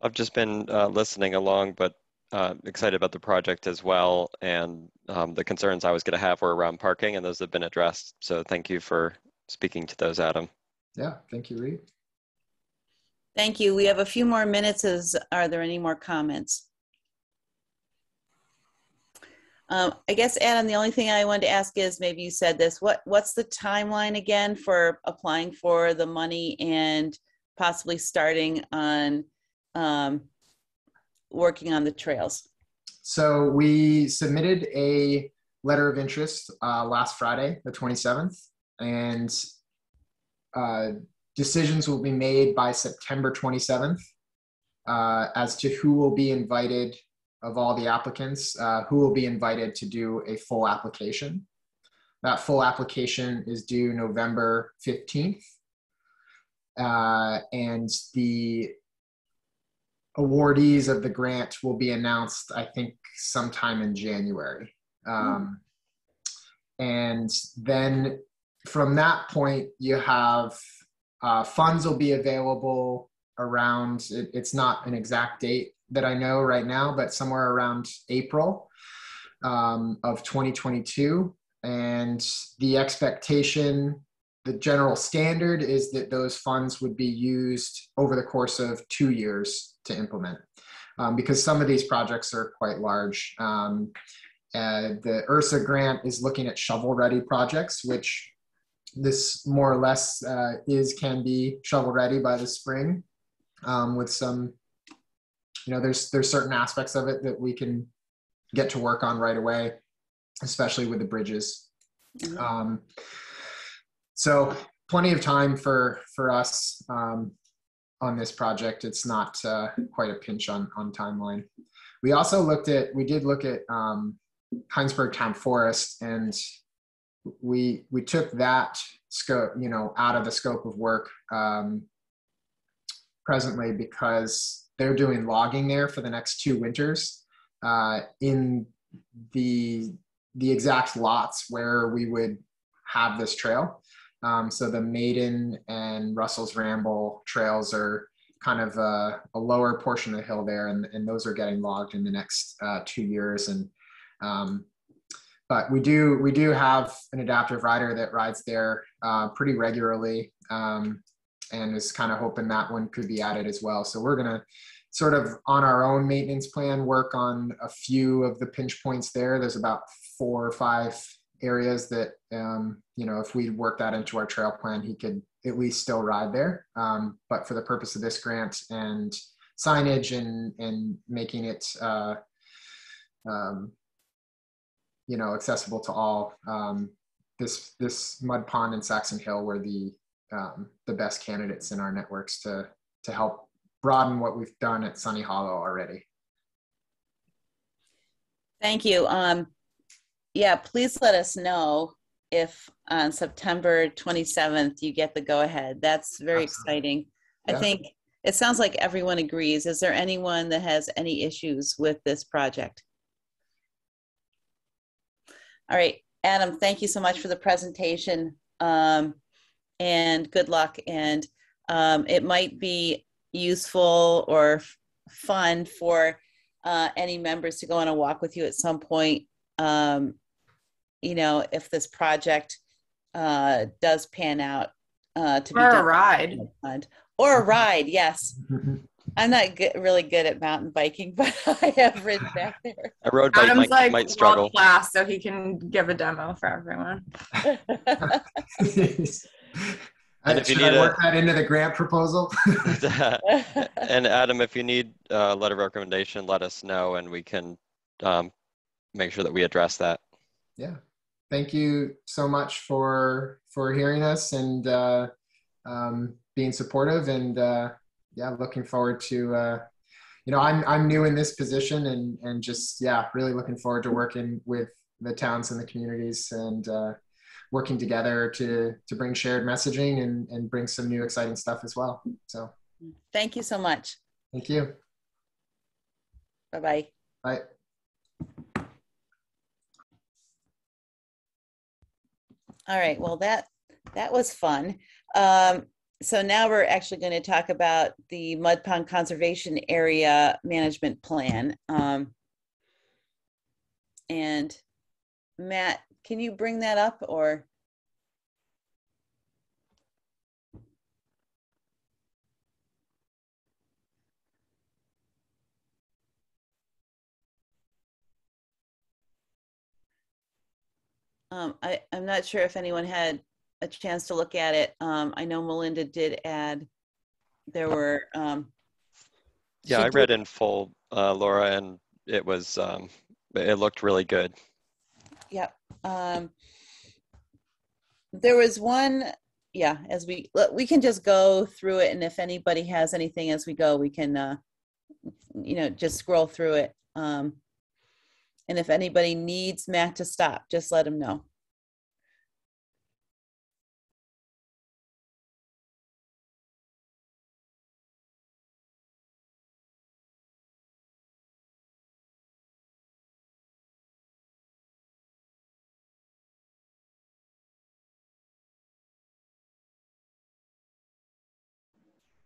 I've just been listening along, but excited about the project as well. And the concerns I was going to have were around parking, and those have been addressed. So thank you for speaking to those, Adam. Yeah, thank you, Reed. Thank you. We have a few more minutes. Are there any more comments? I guess, Adam, the only thing I wanted to ask is, maybe you said this, what's the timeline again for applying for the money and possibly starting on working on the trails? So we submitted a letter of interest last Friday, the 27th, and decisions will be made by September 27th as to who will be invited, of all the applicants, who will be invited to do a full application. That full application is due November 15th. And the awardees of the grant will be announced, I think, sometime in January. And then from that point, you have funds will be available around, it's not an exact date that I know right now, but somewhere around April of 2022. And the expectation, the general standard, is that those funds would be used over the course of 2 years to implement, because some of these projects are quite large. The URSA grant is looking at shovel-ready projects, which this more or less can be shovel-ready by the spring, with some, you know, there's certain aspects of it that we can get to work on right away, especially with the bridges. So plenty of time for us on this project. It's not quite a pinch on timeline. We also did look at Heinsberg Town Forest, and we took that scope, you know, out of the scope of work presently, because they're doing logging there for the next 2 winters in the exact lots where we would have this trail. So the Maiden and Russell's Ramble trails are kind of a lower portion of the hill there, and those are getting logged in the next 2 years. And but we do have an adaptive rider that rides there pretty regularly, and is kind of hoping that one could be added as well. So we're gonna sort of, on our own maintenance plan, work on a few of the pinch points there. There's about 4 or 5 areas that, you know, if we work that into our trail plan, he could at least still ride there. But for the purpose of this grant and signage and making it, you know, accessible to all, this mud pond and Saxon Hill were the best candidates in our networks to help broaden what we've done at Sunny Hollow already. Thank you. Yeah, please let us know if on September 27th you get the go-ahead. That's very exciting. Yeah. I think it sounds like everyone agrees. Is there anyone that has any issues with this project? All right, Adam, thank you so much for the presentation. and good luck. And it might be useful or fun for any members to go on a walk with you at some point. If this project does pan out to be Or a done. ride. Or a ride, yes. I'm not really good at mountain biking, but I have ridden back there. A road bike Adam's like might struggle. world class, so he can give a demo for everyone. And if you Should need I work that into the grant proposal? And Adam, if you need a letter of recommendation, let us know and we can make sure that we address that. Yeah. Thank you so much for hearing us and being supportive, and yeah, looking forward to I'm new in this position, and just really looking forward to working with the towns and the communities, and working together to bring shared messaging and bring some new exciting stuff as well. So thank you so much. Thank you. Bye-bye. Bye. All right, well, that was fun. So now we're actually going to talk about the Mud Pond Conservation Area Management Plan. And Matt, can you bring that up, or? I'm not sure if anyone had a chance to look at it. I know Melinda did add, there were. Yeah, I read in full, Laura, and it was, it looked really good. Yeah. There was one, as we can just go through it, and if anybody has anything as we go, we can, just scroll through it. And if anybody needs Matt to stop, just let him know.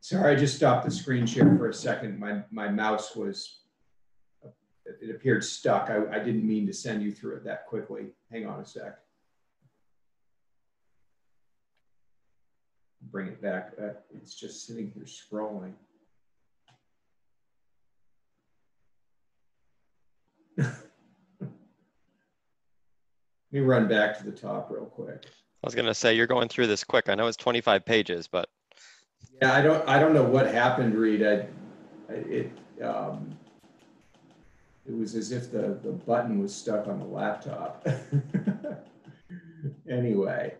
Sorry, I just stopped the screen share for a second. My mouse was, it appeared stuck. I didn't mean to send you through it that quickly. Hang on a sec. Bring it back. It's just sitting here scrolling. Let me run back to the top real quick. I was gonna say, you're going through this quick. I know it's 25 pages, but. Yeah, I don't know what happened, Reed. It was as if the button was stuck on the laptop. Anyway.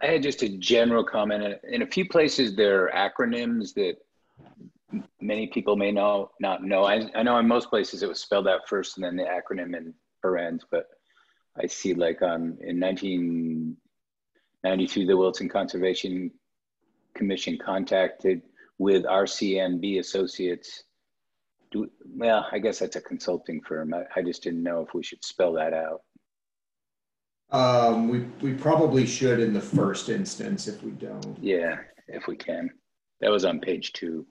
I had just a general comment. In a few places, there are acronyms that many people may not know. I know in most places it was spelled out first and then the acronym in parens, but I see like in 1992, the Williston Conservation Commission contacted with RCMB Associates. Well, I guess that's a consulting firm. I just didn't know if we should spell that out. We probably should in the first instance if we don't. Yeah, if we can. That was on page 2.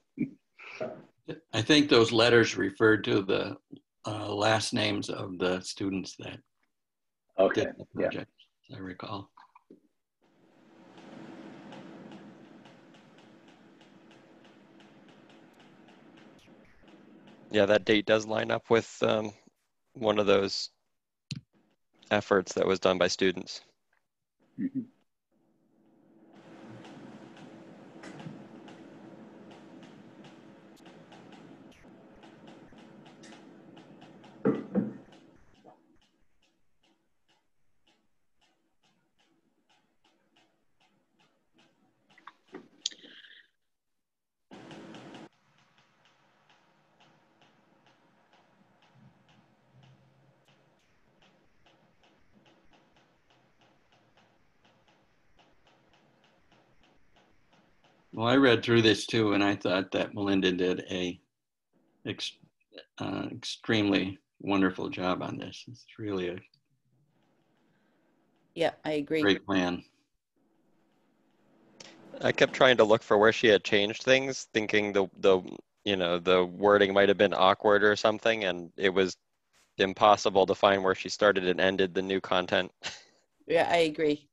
I think those letters referred to the last names of the students that did the project, as I recall. Yeah, that date does line up with one of those efforts that was done by students. Mm-hmm. Well, I read through this too, and I thought that Melinda did a extremely wonderful job on this. It's really a I agree. great plan. I kept trying to look for where she had changed things, thinking the wording might have been awkward or something, and it was impossible to find where she started and ended the new content. Yeah, I agree.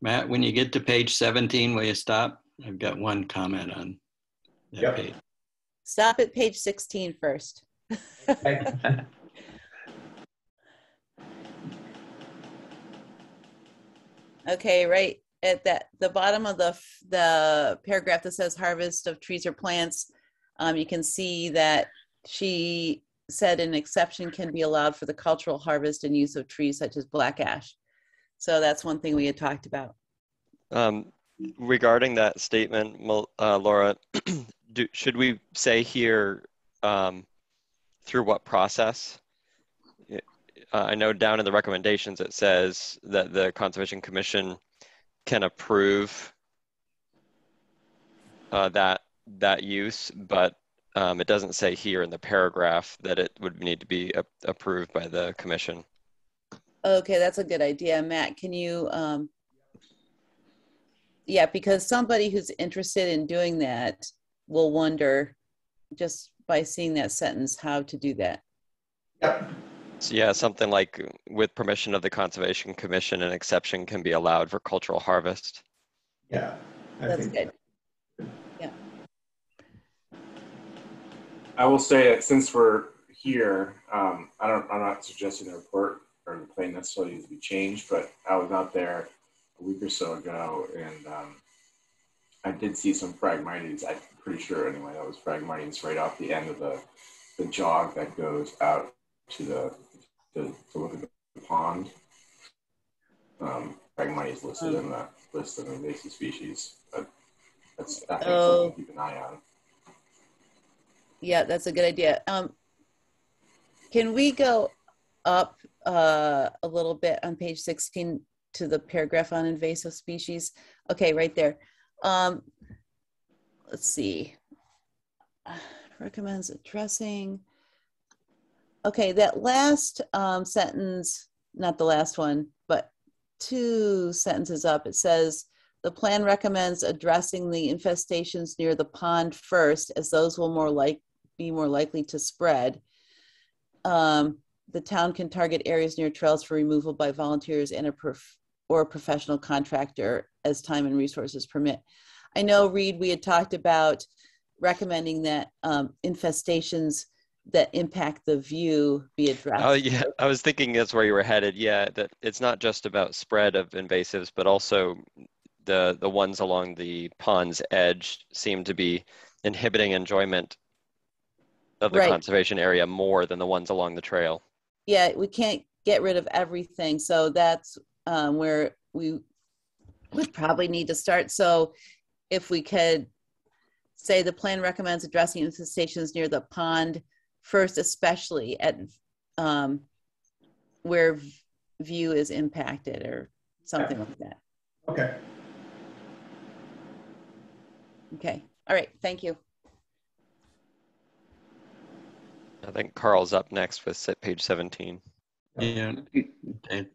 Matt, when you get to page 17, will you stop? I've got one comment on that page. Stop at page 16 first. Okay, right at the bottom of the paragraph that says harvest of trees or plants, you can see that she said an exception can be allowed for the cultural harvest and use of trees such as black ash. So that's one thing we had talked about. Regarding that statement, Laura, should we say here through what process? I know down in the recommendations it says that the Conservation Commission can approve that use, but it doesn't say here in the paragraph that it would need to be approved by the commission. Okay, that's a good idea. Matt, can you, yeah, because somebody who's interested in doing that will wonder just by seeing that sentence how to do that. Yep. So yeah, something like with permission of the Conservation Commission, an exception can be allowed for cultural harvest. Yeah, that's good. Yeah. I will say that since we're here, I'm not suggesting the report or the plan necessarily needs to be changed, but I was out there a week or so ago, and I did see some Phragmites. I'm pretty sure anyway that was Phragmites right off the end of the jog that goes out to look at the pond. Phragmites listed in the list of invasive species. That's I think something to keep an eye on. Yeah, that's a good idea. Can we go up a little bit on page 16 to the paragraph on invasive species? Okay, right there. Let's see. Recommends addressing. Okay, that last sentence, not the last one, but 2 sentences up, it says, the plan recommends addressing the infestations near the pond first, as those will be more likely to spread. The town can target areas near trails for removal by volunteers and or a professional contractor as time and resources permit. I know, Reed, we had talked about recommending that infestations that impact the view be addressed. Oh yeah, I was thinking that's where you were headed. Yeah, that it's not just about spread of invasives, but also the ones along the pond's edge seem to be inhibiting enjoyment of the conservation area more than the ones along the trail. Yeah, we can't get rid of everything. So that's where we would probably need to start. So if we could say the plan recommends addressing infestations near the pond first, especially at where view is impacted or something like that. Okay. Okay. All right. Thank you. I think Carl's up next with page 17. Yeah. Okay.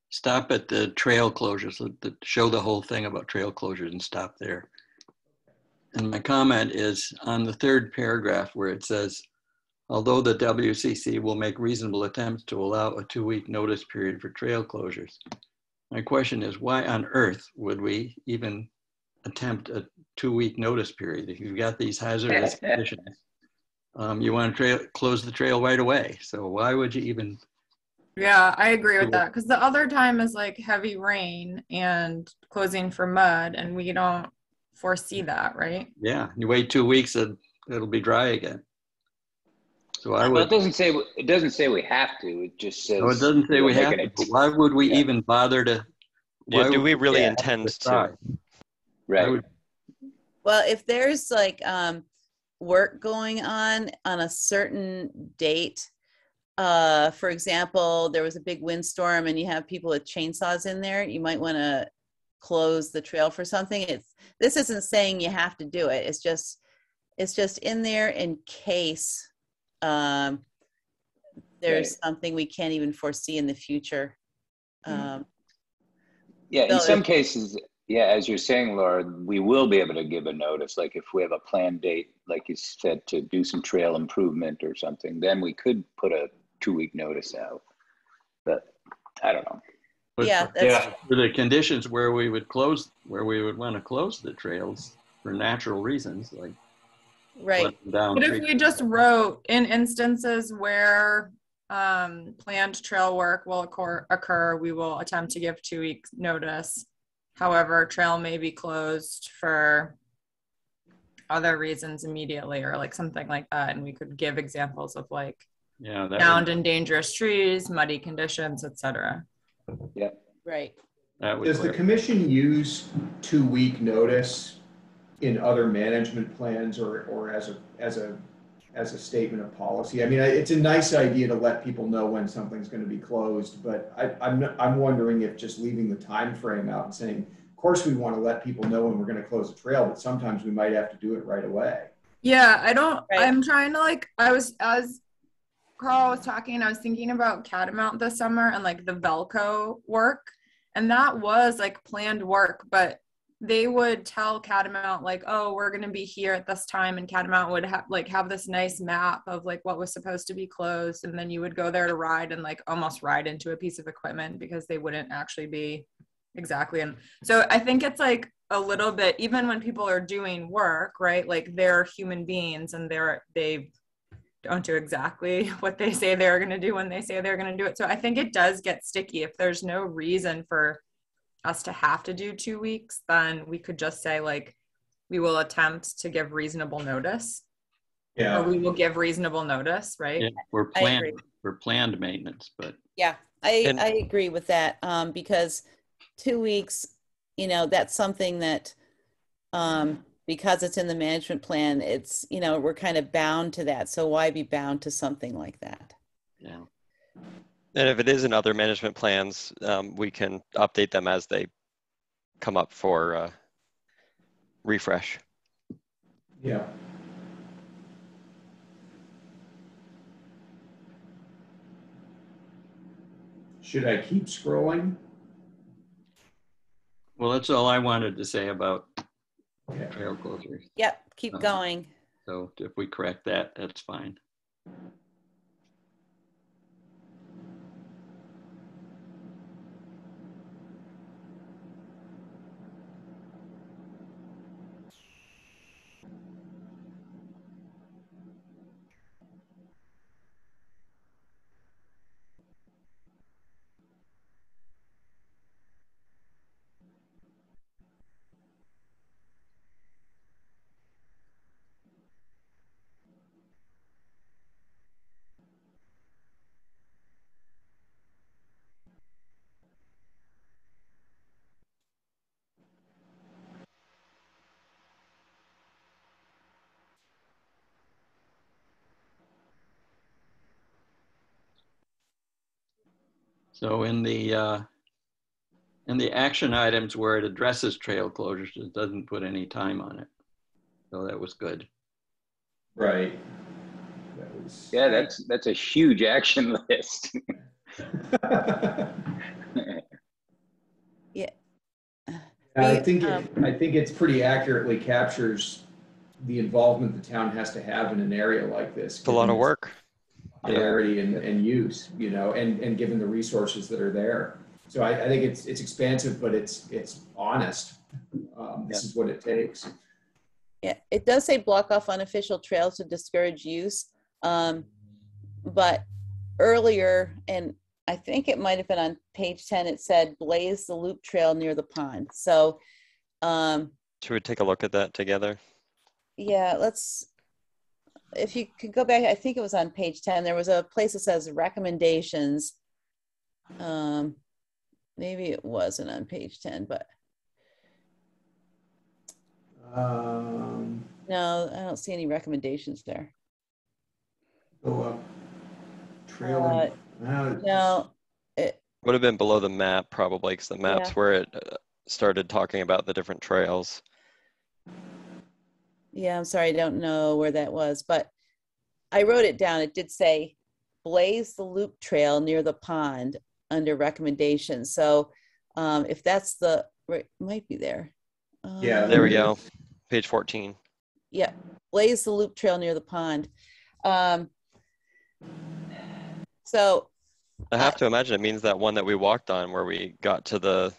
Stop at the trail closures. Show the whole thing about trail closures and stop there. And my comment is on the 3rd paragraph where it says, although the WCC will make reasonable attempts to allow a 2-week notice period for trail closures. My question is, why on earth would we even attempt a 2-week notice period? If you've got these hazardous conditions, you want to close the trail right away. So why would you even? Yeah, I agree with that, because the other time is like heavy rain and closing for mud, and we don't foresee that, right? Yeah, you wait 2 weeks and it'll be dry again. So I would. Well, it doesn't say we have to. It just says. No, it doesn't say we have to. But why would we even bother to? Yeah, do we really intend to? Right. Well, if there's like work going on a certain date, for example, there was a big windstorm and you have people with chainsaws in there, you might want to close the trail for something. This isn't saying you have to do it. It's just in there in case there's something we can't even foresee in the future. Yeah, in some cases, yeah, as you're saying, Laura, we will be able to give a notice. Like if we have a planned date, like you said, to do some trail improvement or something, then we could put a 2-week notice out. But I don't know. But yeah, for the conditions where we would want to close the trails for natural reasons, like right. down But if we just wrote in instances where planned trail work will occur, we will attempt to give 2 weeks notice. However, trail may be closed for other reasons immediately, or like something like that. And we could give examples of like downed and dangerous trees, muddy conditions, etc. Yeah. Right. Does the commission use 2-week notice in other management plans or as a statement of policy? I mean, it's a nice idea to let people know when something's going to be closed, but I'm wondering if just leaving the time frame out and saying, of course, we want to let people know when we're going to close a trail, but sometimes we might have to do it right away. Yeah, I'm trying to like, as Carl was talking, I was thinking about Catamount this summer and like the Velco work, and that was like planned work, but they would tell Catamount like, oh, we're going to be here at this time, and Catamount would have this nice map of like what was supposed to be closed, and then you would go there to ride and like almost ride into a piece of equipment because they wouldn't actually be exactly. And so I think it's like a little bit, even when people are doing work, right, like they're human beings and they don't do exactly what they say they're going to do when they say they're going to do it. So I think it does get sticky. If there's no reason for us to have to do 2 weeks, then we could just say like, we will attempt to give reasonable notice. Yeah. Or we will give reasonable notice, right? Yeah, we're planned maintenance, but. Yeah, I agree with that, because 2 weeks, that's something that, because it's in the management plan, it's, we're kind of bound to that. So why be bound to something like that? Yeah. And if it is in other management plans, we can update them as they come up for refresh. Yeah. Should I keep scrolling? Well, that's all I wanted to say about trail closures. Yep, keep going. So if we correct that, that's fine. So in the action items where it addresses trail closures, it doesn't put any time on it. So that was good. Right. Yeah, that's a huge action list. Yeah. I think it's pretty accurately captures the involvement the town has to have in an area like this. It's a lot of work. Priority and use, and given the resources that are there. So I think it's expansive, but it's honest. This is what it takes. Yeah, it does say block off unofficial trails to discourage use. But earlier, and I think it might have been on page 10, it said blaze the loop trail near the pond. So should we take a look at that together? Yeah, if you could go back, I think it was on page 10, there was a place that says recommendations. Maybe it wasn't on page 10, but no, I don't see any recommendations there. Go up. Trailing. No, Would have been below the map probably, because the map's where it started talking about the different trails. Yeah, I'm sorry, I don't know where that was, but I wrote it down. It did say blaze the loop trail near the pond under recommendations. So if that's the, right, might be there. Yeah. There we go. Page 14. Yeah, blaze the loop trail near the pond. So I have to imagine it means that one that we walked on where we got to the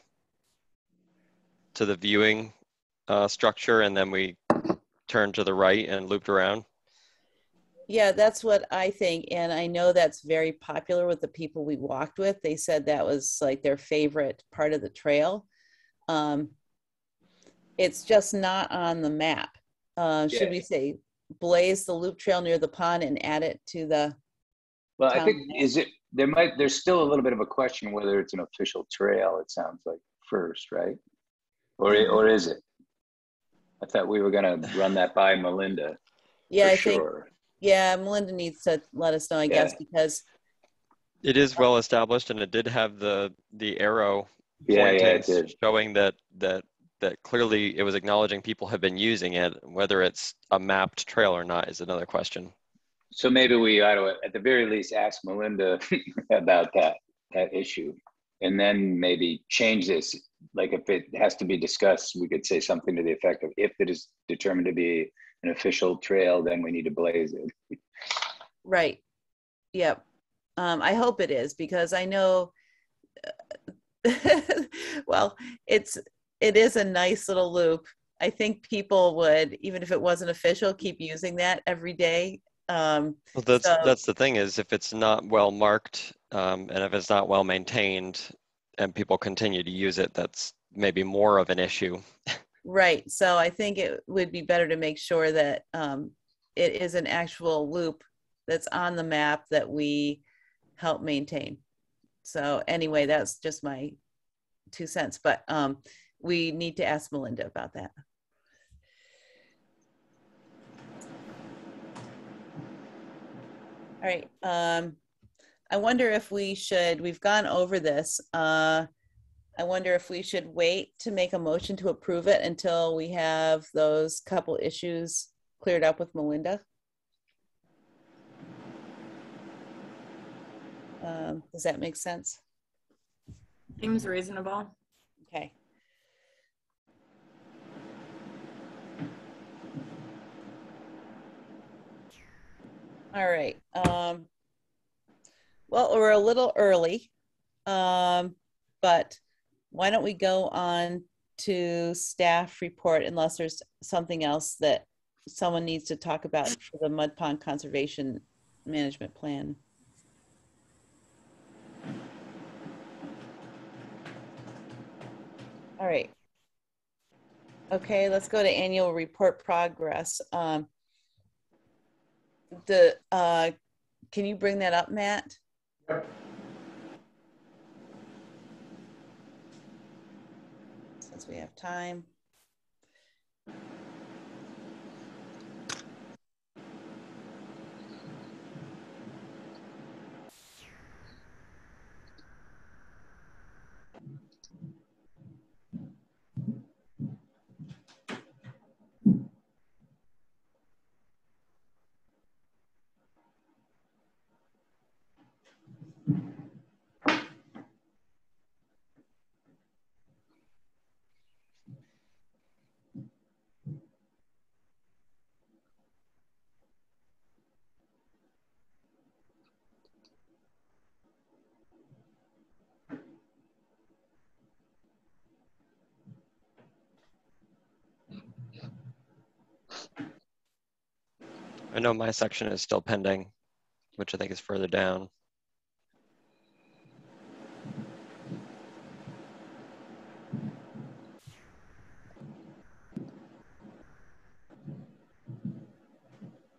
viewing structure and then we turned to the right and looped around. yeah, that's what I think. And I know that's very popular with the people we walked with. They said that was like their favorite part of the trail. It's just not on the map. Should we say blaze the loop trail near the pond and add it to the Well, I town think, map? there's still a little bit of a question whether it's an official trail, it sounds like first, right? Or is it? I thought we were gonna run that by Melinda. Yeah, for I think, sure. yeah, Melinda needs to let us know, I guess, because It is well established, and it did have the arrow Yeah, pointing, it did. showing that clearly it was acknowledging people have been using it. Whether it's a mapped trail or not is another question. So maybe we ought to, at the very least, ask Melinda about that issue, and then maybe change this. Like if it has to be discussed, we could say something to the effect of, if it is determined to be an official trail, then we need to blaze it. right. Yep. I hope it is, because I know, well, it is a nice little loop. I think people would, even if it wasn't official, keep using that every day. Well, So, that's the thing, is if it's not well marked, and if it's not well maintained and people continue to use it, that's maybe more of an issue. right. So I think it would be better to make sure that it is an actual loop that's on the map that we help maintain. So anyway, that's just my 2 cents, but we need to ask Melinda about that. All right. I wonder if we should, we've gone over this. I wonder if we should wait to make a motion to approve it until we have those couple issues cleared up with Melinda. Does that make sense? Seems reasonable. Okay. All right. Well, we're a little early, but why don't we go on to staff report, unless there's something else that someone needs to talk about for the Mud Pond Conservation Management Plan. All right. Okay, let's go to annual report progress. Can you bring that up, Matt? Yep. Since we have time. I know my section is still pending, which I think is further down.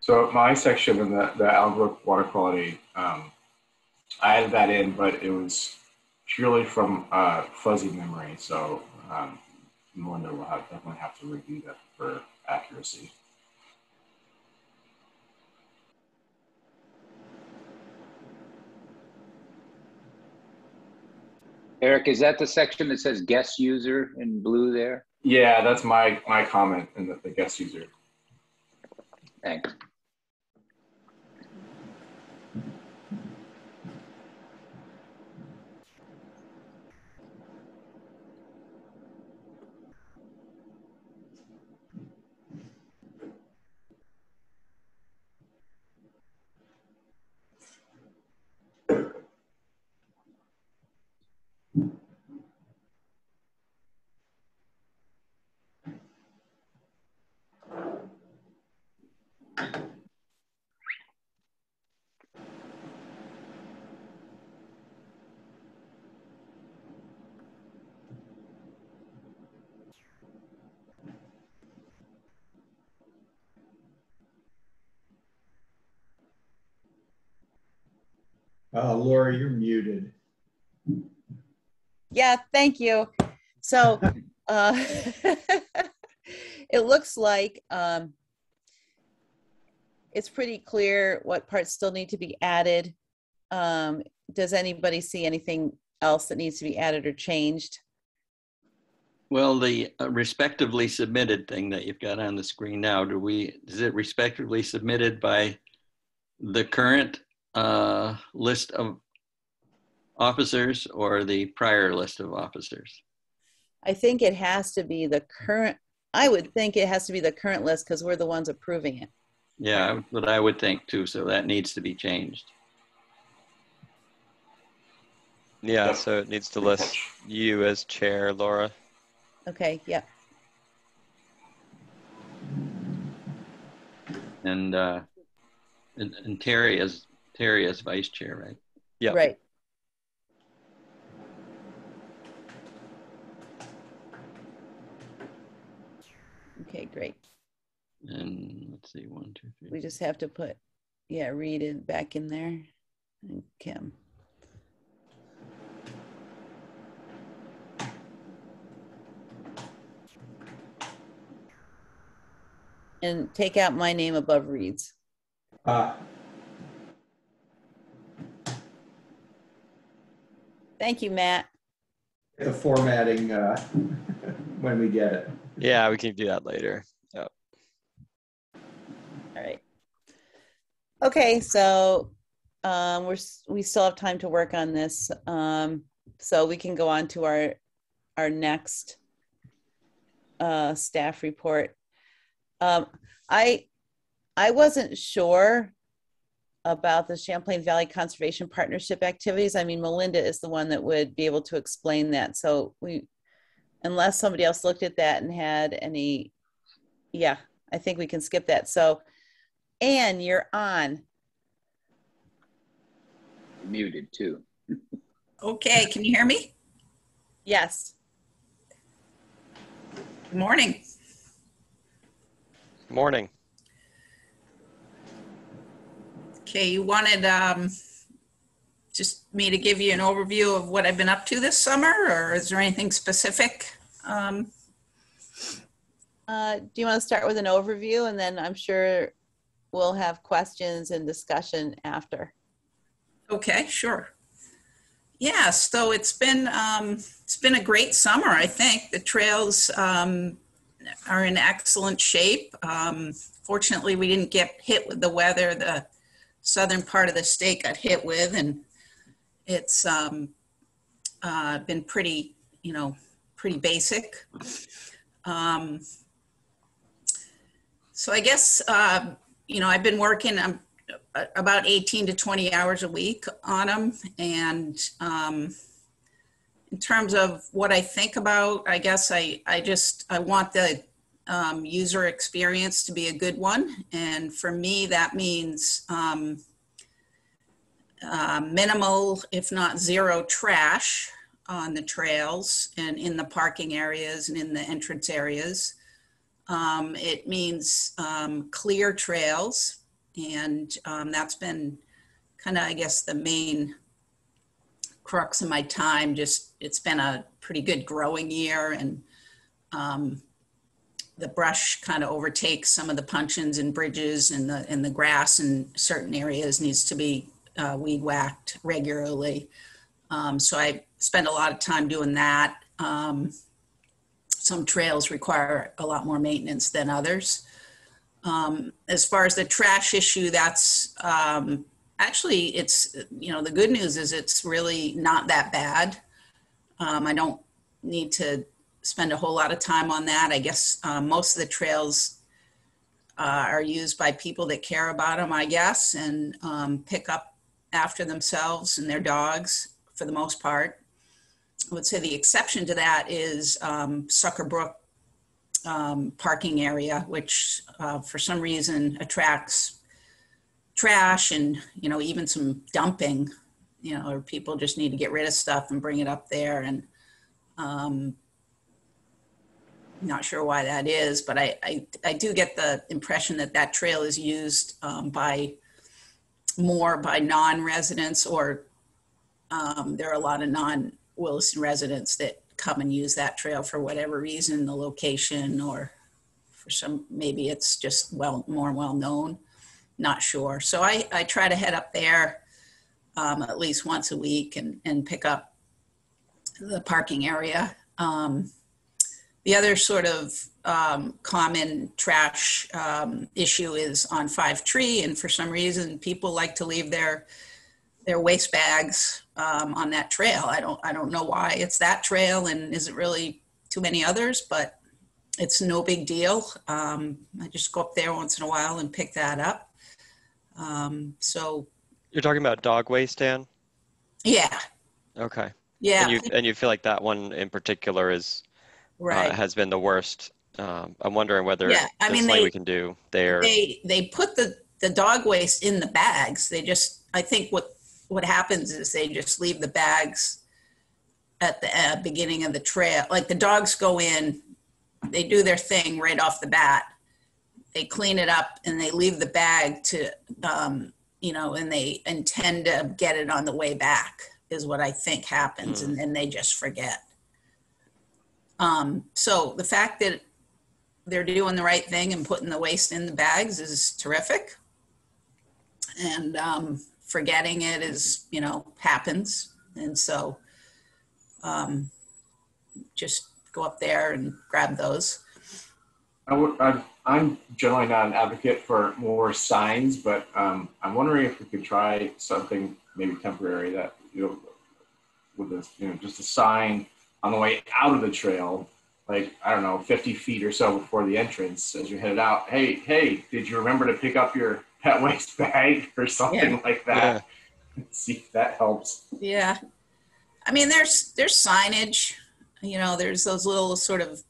So my section in the Albrook water quality, I added that in, but it was purely from fuzzy memory. So Melinda will definitely have to review that for accuracy. Eric, is that the section that says guest user in blue there? Yeah, that's my comment in the guest user. Thanks. Laura, you're muted. Yeah, thank you. So it looks like it's pretty clear what parts still need to be added. Does anybody see anything else that needs to be added or changed? Well, the respectively submitted thing that you've got on the screen now, is it respectively submitted by the current list of officers or the prior list of officers? I think it has to be the current, I would think it has to be the current list because we're the ones approving it. Yeah, but I would think too, so that needs to be changed. Yeah, Yep. so it needs to list you as chair, Laura. Okay, yeah. And Terry as vice chair, right? Yeah. Right. Okay, great. And let's see, 1, 2, 3. We just have to put, yeah, Reed in back in there and Kim. And take out my name above Reed's. Thank you, Matt. The formatting when we get it. Yeah, we can do that later. Yep. All right. Okay, so we still have time to work on this. So we can go on to our next staff report. I wasn't sure about the Champlain Valley Conservation Partnership activities. I mean, Melinda is the one that would be able to explain that. So unless somebody else looked at that and had any, yeah, I think we can skip that. So, Anne, you're on. Muted too. Okay, can you hear me? Yes. Good morning. Morning. Okay, you wanted just me to give you an overview of what I've been up to this summer, or is there anything specific? Do you want to start with an overview, and then I'm sure we'll have questions and discussion after. Okay, sure. Yeah, so it's been a great summer. I think the trails are in excellent shape. Fortunately, we didn't get hit with the weather the southern part of the state got hit with, and it's been pretty, pretty basic. So I guess, I've been working about 18 to 20 hours a week on them. And in terms of what I think about, I guess I want the user experience to be a good one. And for me, that means minimal, if not zero, trash on the trails and in the parking areas and in the entrance areas. It means clear trails, and that's been kind of, I guess, the main crux of my time. Just, it's been a pretty good growing year, and the brush kind of overtakes some of the puncheons and bridges, and the grass in certain areas needs to be weed whacked regularly. So I spend a lot of time doing that. Some trails require a lot more maintenance than others. As far as the trash issue, that's actually, it's, the good news is it's really not that bad. I don't need to spend a whole lot of time on that. I guess most of the trails are used by people that care about them, I guess, and pick up after themselves and their dogs for the most part. I would say the exception to that is Sucker Brook parking area, which for some reason attracts trash and, even some dumping, or people just need to get rid of stuff and bring it up there. And not sure why that is, but I do get the impression that that trail is used by non-residents, or there are a lot of non-Williston residents that come and use that trail for whatever reason, the location, or for some, maybe it's just more well known, not sure. So I try to head up there at least once a week and pick up the parking area. The other sort of common trash issue is on 5 Tree, and for some reason people like to leave their waste bags on that trail. I don't know why it's that trail and isn't really too many others, but it's no big deal. I just go up there once in a while and pick that up. So you're talking about dog waste, Dan? Yeah. Okay. Yeah. And you feel like that one in particular is right. Has been the worst. I'm wondering whether there's something we can do there. They put the dog waste in the bags. They just, I think what happens is they just leave the bags at the beginning of the trail. Like the dogs go in, they do their thing right off the bat. They clean it up and they leave the bag to, and they intend to get it on the way back is what I think happens. And then they just forget. So the fact that they're doing the right thing and putting the waste in the bags is terrific. And forgetting it is, happens. And so just go up there and grab those. I'm generally not an advocate for more signs, but I'm wondering if we could try something maybe temporary that, with this, just a sign on the way out of the trail, like, I don't know, 50 feet or so before the entrance as you're headed out. Hey, did you remember to pick up your pet waste bag or something like that? Yeah. See if that helps. Yeah. I mean, there's signage, there's those little sort of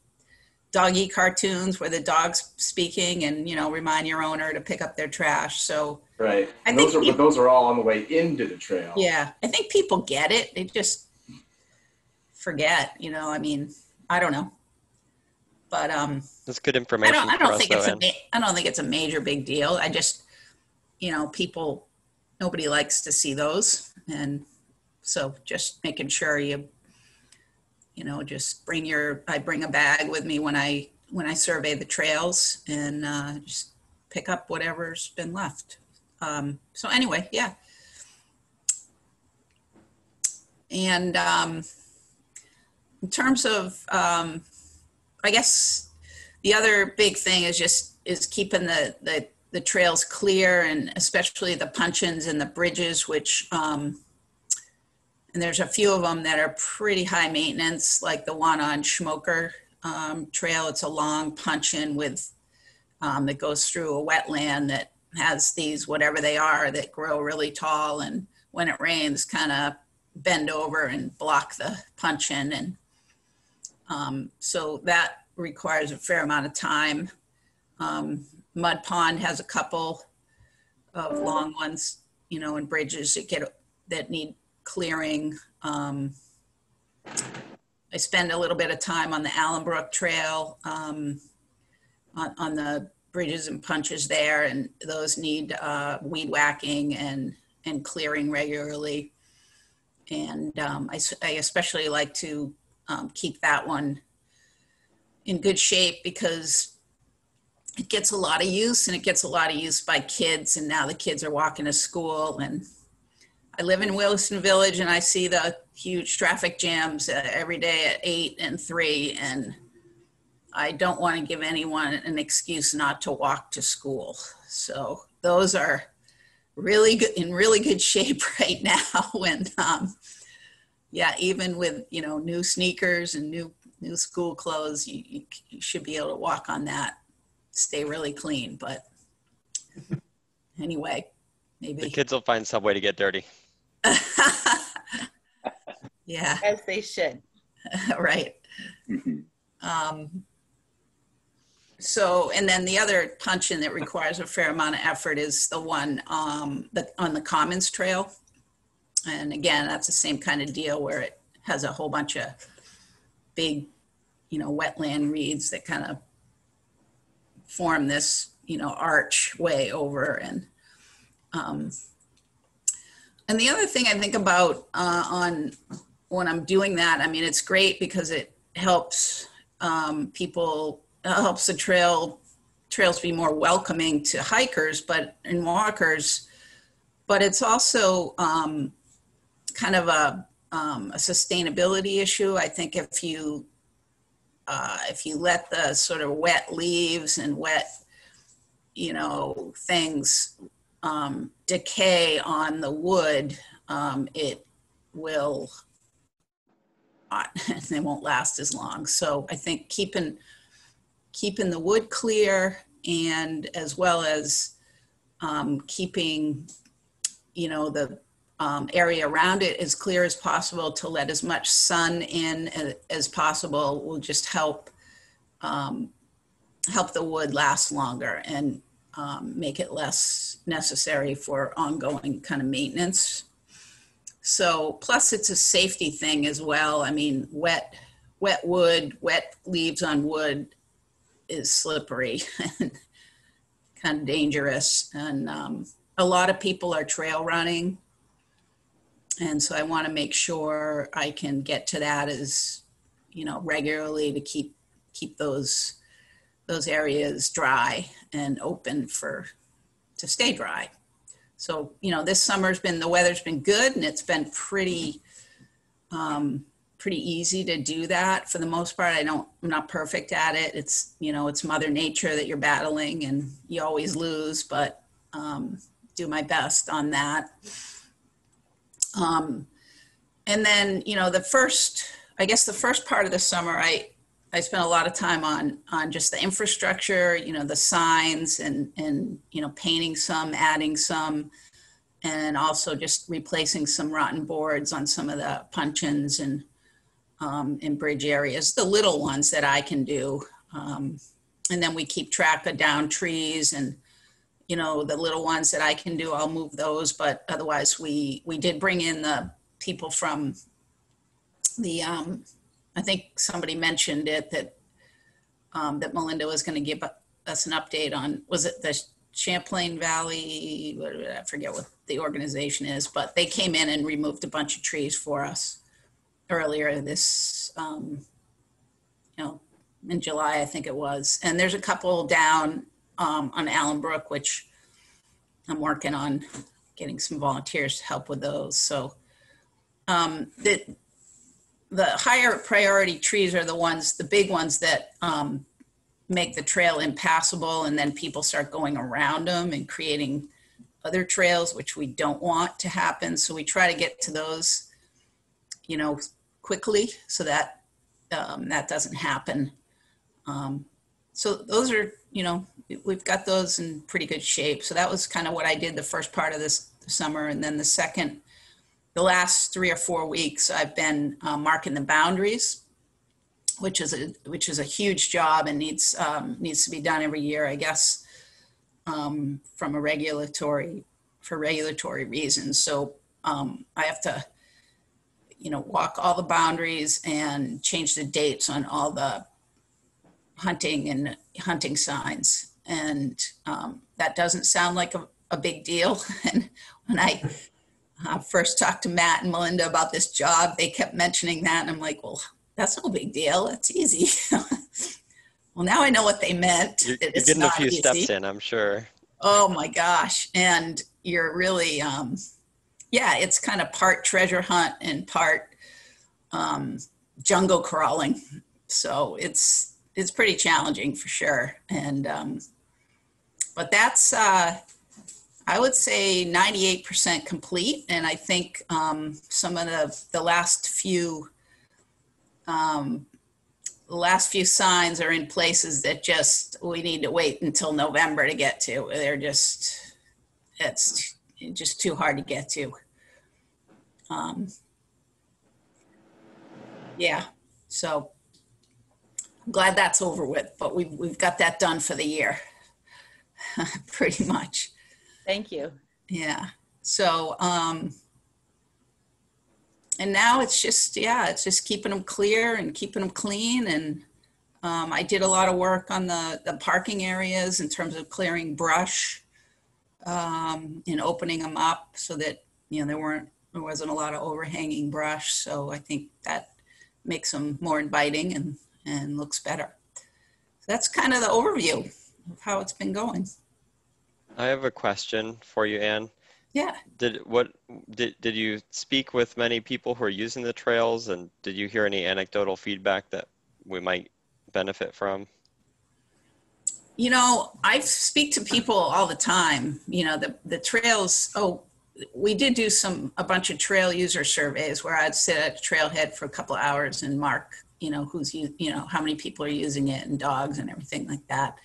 doggy cartoons where the dog's speaking and, remind your owner to pick up their trash. So right. Those are all on the way into the trail. Yeah. I think people get it. They just forget, I don't know. But that's good information. I don't think it's a major big deal. I just, nobody likes to see those, and so just making sure just I bring a bag with me when I survey the trails, and just pick up whatever's been left. So anyway, yeah. And in terms of, I guess the other big thing is keeping the trails clear, and especially the puncheons and the bridges, which, and there's a few of them that are pretty high maintenance, like the one on Schmoker Trail. It's a long puncheon with, that goes through a wetland that has these, whatever they are, that grow really tall, and when it rains kind of bend over and block the puncheon. And so that requires a fair amount of time. Mud Pond has a couple of long ones, and bridges that need clearing. I spend a little bit of time on the Allenbrook Trail, on the bridges and punches there, and those need weed whacking and clearing regularly. And I especially like to keep that one in good shape because it gets a lot of use, and it gets a lot of use by kids. And now the kids are walking to school, and I live in Williston Village, and I see the huge traffic jams every day at 8 and 3. And I don't want to give anyone an excuse not to walk to school. So those are really good, in really good shape right now. And yeah, even with, you know, new sneakers and new school clothes, you should be able to walk on that, stay really clean. But anyway, maybe. The kids will find some way to get dirty. Yeah. As they should. Right. So, and then the other punch-in that requires a fair amount of effort is the one on the Commons Trail. And again, that's the same kind of deal where it has a whole bunch of big, you know, wetland reeds that kind of form this, you know, archway over. And the other thing I think about on when I'm doing that, I mean, it's great because it helps people, helps the trails be more welcoming to hikers and walkers, but it's also kind of a sustainability issue. I think if you let the sort of wet leaves and wet, you know, things decay on the wood, it will not, they won't last as long. So I think keeping the wood clear, and as well as keeping, you know, the area around it as clear as possible to let as much sun in as possible will just help the wood last longer and make it less necessary for ongoing kind of maintenance. So plus it's a safety thing as well. I mean, wet wood, wet leaves on wood is slippery and kind of dangerous. And a lot of people are trail running. And so I want to make sure I can get to that as, you know, regularly to keep those areas dry and open to stay dry. So, you know, this summer's the weather's been good, and it's been pretty easy to do that for the most part. I'm not perfect at it. It's, you know, it's Mother Nature that you're battling, and you always lose, but do my best on that. And then, you know, the first part of the summer, I spent a lot of time on just the infrastructure, you know, the signs and, you know, painting some, adding some, and also just replacing some rotten boards on some of the puncheons and bridge areas, the little ones that I can do. And then we keep track of down trees, and, you know, the little ones that I can do, I'll move those. But otherwise we did bring in the people from the, I think somebody mentioned it, that Melinda was going to give us an update on, was it the Champlain Valley? I forget what the organization is, but they came in and removed a bunch of trees for us earlier this, you know, in July, I think it was. And there's a couple down on Allen Brook, which I'm working on getting some volunteers to help with those. So the higher priority trees are the big ones that make the trail impassable, and then people start going around them and creating other trails, which we don't want to happen. So we try to get to those, you know, quickly so that that doesn't happen. So those are, you know, we've got those in pretty good shape. So that was kind of what I did the first part of this summer. And then the last 3 or 4 weeks, I've been marking the boundaries, which is a huge job and needs to be done every year, I guess, from a regulatory reasons. So I have to, you know, walk all the boundaries and change the dates on all the hunting signs. And that doesn't sound like a big deal. And when I first talked to Matt and Melinda about this job, they kept mentioning that. And I'm like, well, that's no big deal. It's easy. Well, now I know what they meant. You're getting a few steps in, I'm sure. Oh my gosh. And you're really, yeah, it's kind of part treasure hunt and part jungle crawling. So it's pretty challenging for sure. And, but that's, I would say 98% complete. And I think some of the last few signs are in places that just, we need to wait until November to get to. They're just, it's just too hard to get to. Yeah, so I'm glad that's over with, but we've got that done for the year, pretty much. Thank you. Yeah. So, and now it's just, yeah, it's just keeping them clear and keeping them clean. And I did a lot of work on the parking areas in terms of clearing brush and opening them up so that, you know, there wasn't a lot of overhanging brush. So I think that makes them more inviting and looks better. So that's kind of the overview of how it's been going. I have a question for you, Anne. Yeah. Did you speak with many people who are using the trails, and did you hear any anecdotal feedback that we might benefit from? You know, I speak to people all the time. You know, the trails. Oh, we did do a bunch of trail user surveys where I'd sit at a trailhead for a couple of hours and mark, you know, how many people are using it and dogs and everything like that.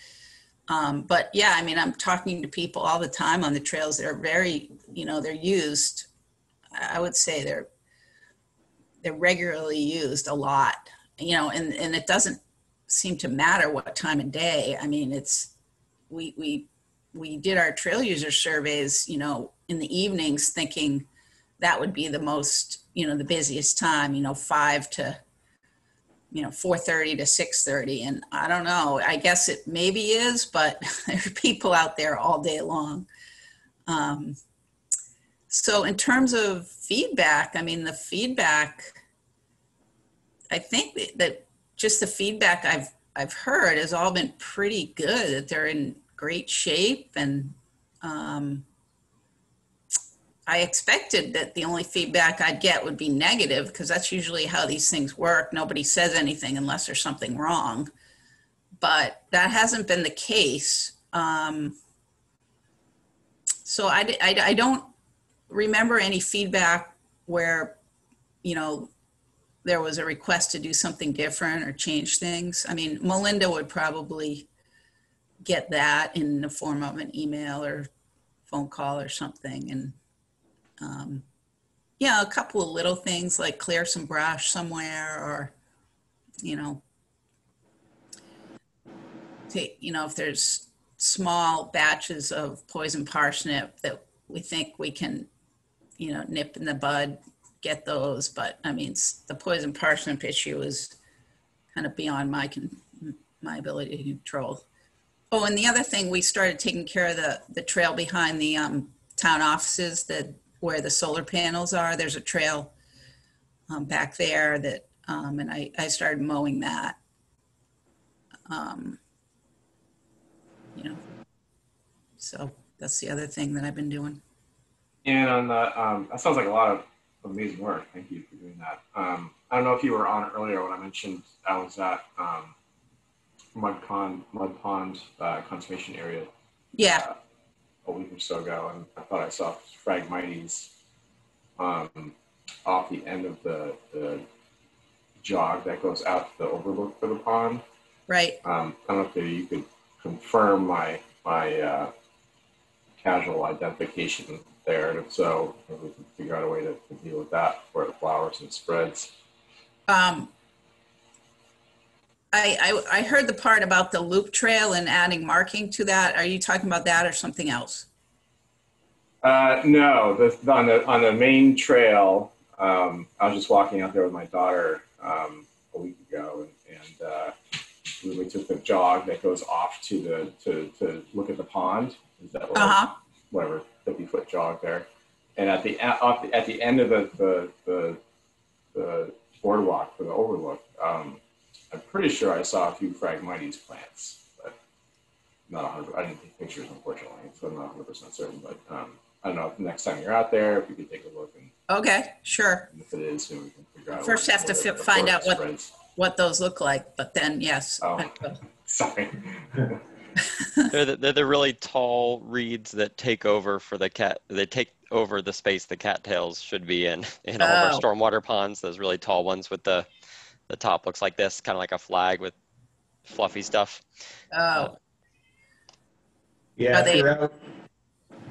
But yeah, I mean, I'm talking to people all the time on the trails that are very, you know, they're used. I would say they're regularly used a lot, you know, and it doesn't seem to matter what time of day. I mean, we did our trail user surveys, you know, in the evenings, thinking that would be the most, you know, the busiest time, you know, 5 to, you know, 4:30 to 6:30. And I don't know, I guess it maybe is, but there are people out there all day long. So in terms of feedback, I mean, the feedback, I think that just the feedback I've heard has all been pretty good, that they're in great shape. And I expected that the only feedback I'd get would be negative, because that's usually how these things work. Nobody says anything unless there's something wrong. But that hasn't been the case. So I don't remember any feedback where, you know, there was a request to do something different or change things. I mean, Melinda would probably get that in the form of an email or phone call or something. And yeah, a couple of little things like clear some brush somewhere, or, you know, if there's small batches of poison parsnip that we think we can, you know, nip in the bud, get those. But I mean, the poison parsnip issue is kind of beyond my ability to control. Oh, and the other thing, we started taking care of the trail behind the town offices, where the solar panels are. There's a trail back there that, and I started mowing that. You know, so that's the other thing that I've been doing. And on that sounds like a lot of amazing work. Thank you for doing that. I don't know if you were on earlier when I mentioned I was at Mud Pond conservation area. Yeah. A week or so ago, and I thought I saw Phragmites off the end of the jog that goes out to the overlook for the pond. Right. I don't know if you could confirm my casual identification there, and if so, if we can figure out a way to deal with that for the flowers and spreads. I heard the part about the loop trail and adding marking to that. Are you talking about that or something else? No, on the main trail, I was just walking out there with my daughter a week ago, and we took the jog that goes off to look at the pond. Is that whatever 50-foot jog there? And at the end of the boardwalk for the overlook, I'm pretty sure I saw a few Phragmites plants, but not 100. I didn't take pictures, unfortunately, so I'm not 100% certain. But I don't know if next time you're out there, if you could take a look. And okay, sure. if it is, then we can figure figure out First have to what the find out spreads. what those look like, but then yes. Oh. I will. Sorry. They're the really tall reeds that take over for the cat. They take over the space the cattails should be in all of our Oh. stormwater ponds. Those really tall ones with the top looks like this, kind of like a flag with fluffy stuff. Oh, Yeah, Are they- if you're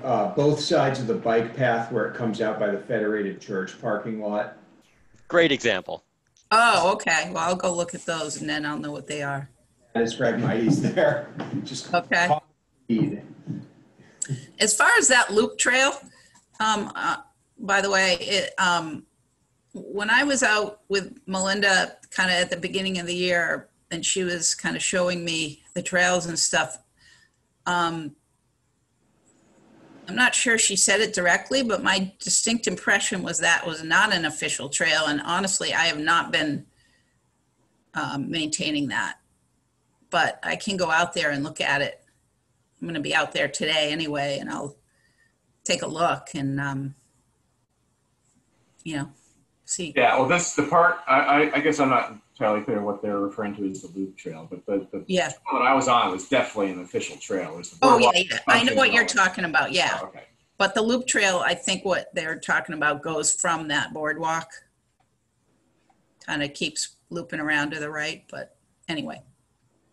out both sides of the bike path where it comes out by the Federated Church parking lot. Great example. oh, okay. Well, I'll go look at those and then I'll know what they are. That is Phragmites there. Just Okay. caught the lead. As far as that loop trail, by the way, when I was out with Melinda kind of at the beginning of the year and she was kind of showing me the trails and stuff, I'm not sure she said it directly, but my distinct impression was that was not an official trail. And honestly, I have not been maintaining that. But I can go out there and look at it. I'm going to be out there today anyway, and I'll take a look and, see. Yeah, well, that's the part, I guess I'm not entirely clear what they're referring to as the loop trail, but the Yeah. trail that I was on was definitely an official trail. It was the Oh, boardwalk yeah. I know what you're function talking about. Yeah. zone. Okay. But the loop trail, I think what they're talking about goes from that boardwalk. Kind of keeps looping around to the right, but anyway.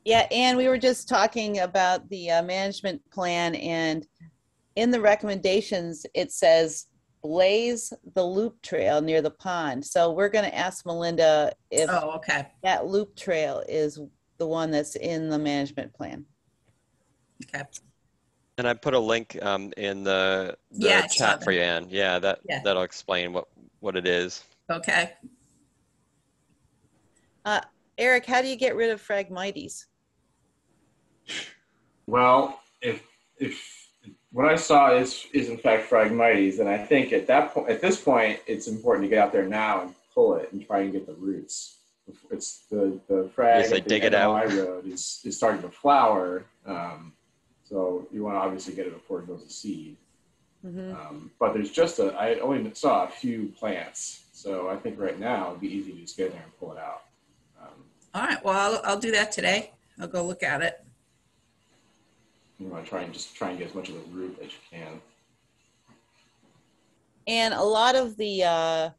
Yeah, and we were just talking about the management plan, and in the recommendations, it says blaze the loop trail near the pond. So we're going to ask Melinda if Oh, okay. that loop trail is the one that's in the management plan. Okay. And I put a link in the Yeah, I saw chat for that. you, Ann. Yeah, Yeah. that'll explain what it is. Okay. Eric, how do you get rid of Phragmites? Well, if what I saw is in fact Phragmites, then I think at this point, it's important to get out there now and pull it and try and get the roots. It's the frag Yes, they at the dig it NOI out. road is starting to flower, so you want to obviously get it before it goes to seed. Mm-hmm. But there's I only saw a few plants, so I think right now it'd be easy to just get there and pull it out. All right. Well, I'll do that today. I'll go look at it. You want to try and get as much of the root as you can. And a lot of the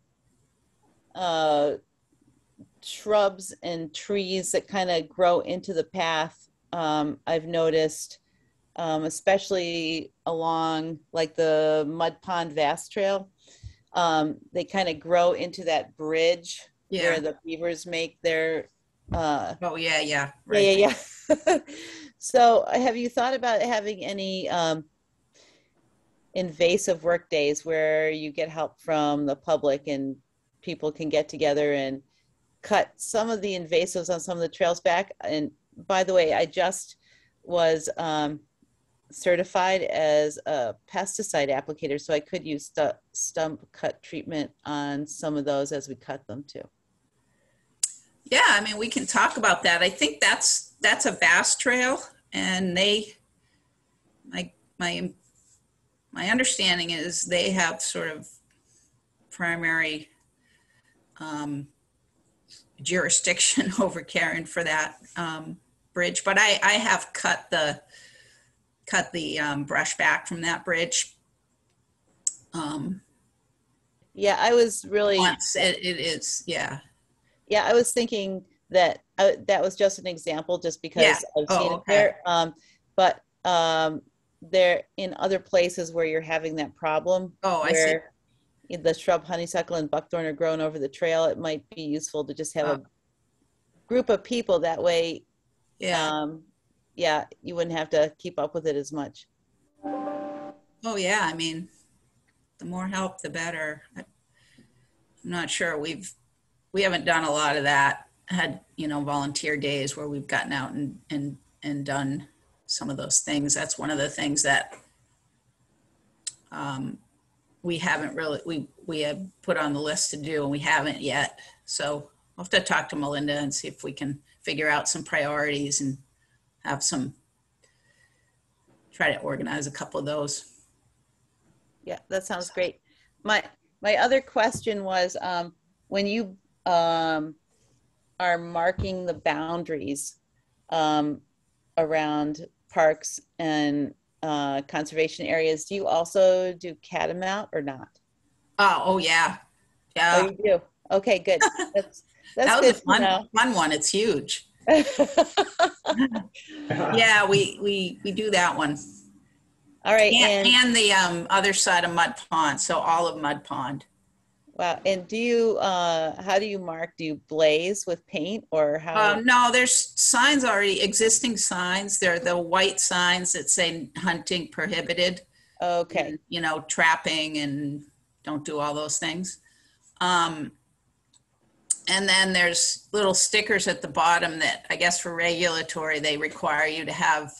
shrubs and trees that kind of grow into the path, I've noticed, especially along like the Mud Pond Vast Trail, they kind of grow into that bridge where the beavers make their Oh, yeah, yeah. Right. yeah. So have you thought about having any invasive work days where you get help from the public and people can get together and cut some of the invasives on some of the trails back? And by the way, I just was certified as a pesticide applicator, so I could use stump cut treatment on some of those as we cut them too. Yeah, I mean, we can talk about that. I think that's a vast trail, and my understanding is they have sort of primary jurisdiction over caring for that bridge. But I have cut the brush back from that bridge. Yeah, I was really. Once it is, yeah. Yeah, I was thinking that that was just an example, just because I've seen it there. But they're in other places where you're having that problem. Oh, I see. The shrub honeysuckle and buckthorn are grown over the trail. It might be useful to just have a group of people. That way, you wouldn't have to keep up with it as much. Oh, yeah. I mean, the more help, the better. I'm not sure. We haven't done a lot of that. Had, volunteer days where we've gotten out and done some of those things. That's one of the things that we haven't really, we have put on the list to do, and we haven't yet. So I'll have to talk to Melinda and see if we can figure out some priorities and have try to organize a couple of those. Yeah, that sounds great. My other question was, when you are marking the boundaries around parks and conservation areas. Do you also do catamount or not? Oh yeah. Oh, Yeah. you do? Okay, good. That's That was good a fun one. It's huge. to know. Yeah, we do that one. All right, And the other side of Mud Pond, so all of Mud Pond. wow. And do you how do you mark? Do you blaze with paint or how? No, there's signs already, existing signs. They're the white signs that say hunting prohibited. Okay. And, you know, trapping and don't do all those things. And then there's little stickers at the bottom that I guess for regulatory, they require you to have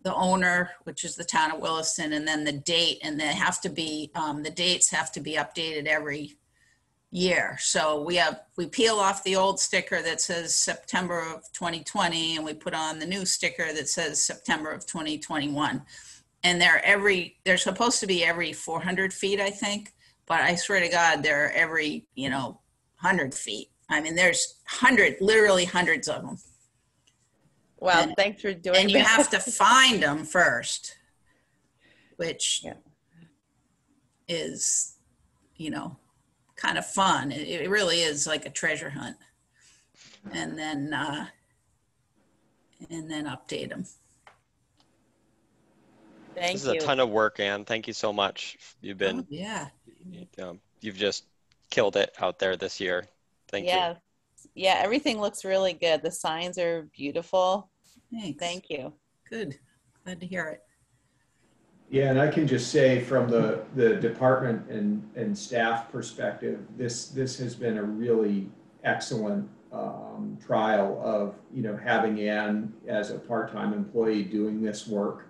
the owner, which is the town of Williston, and then the date, and they have to be, the dates have to be updated every year. So we peel off the old sticker that says September of 2020, and we put on the new sticker that says September of 2021. And they're supposed to be every 400 feet, I think, but I swear to God, they're every, 100 feet. I mean, there's literally hundreds of them. Wow, thanks for doing that. And you have to find them first, which is, kind of fun. It really is like a treasure hunt. And then update them. Thank This is you. a ton of work, Anne. Thank you so much. You've been, you've just killed it out there this year. Thank you. Yeah, everything looks really good. The signs are beautiful. Thanks. Thank you. Good. Glad to hear it. Yeah, and I can just say from the department and staff perspective, this has been a really excellent trial of having Anne as a part-time employee doing this work.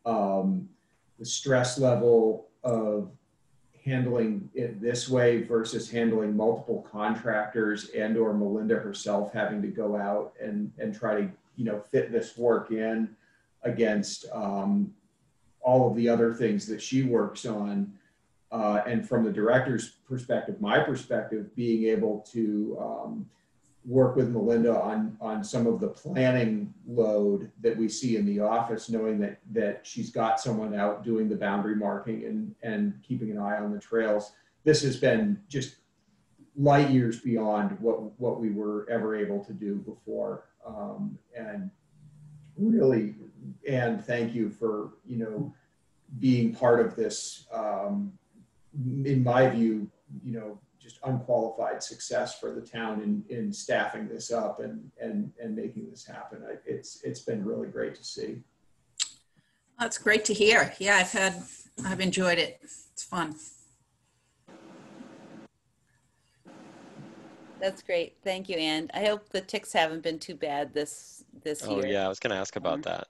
The stress level of handling it this way versus handling multiple contractors and or Melinda herself having to go out and try to fit this work in against all of the other things that she works on. And from the director's perspective, my perspective, being able to work with Melinda on some of the planning load that we see in the office, knowing that she's got someone out doing the boundary marking and keeping an eye on the trails. This has been just light years beyond what we were ever able to do before. And really, Anne, thank you for, being part of this, in my view, just unqualified success for the town in staffing this up and making this happen. It's been really great to see. That's great to hear. Yeah, I've enjoyed it. It's fun. That's great. Thank you, Anne. I hope the ticks haven't been too bad this year. Oh yeah, I was going to ask about that.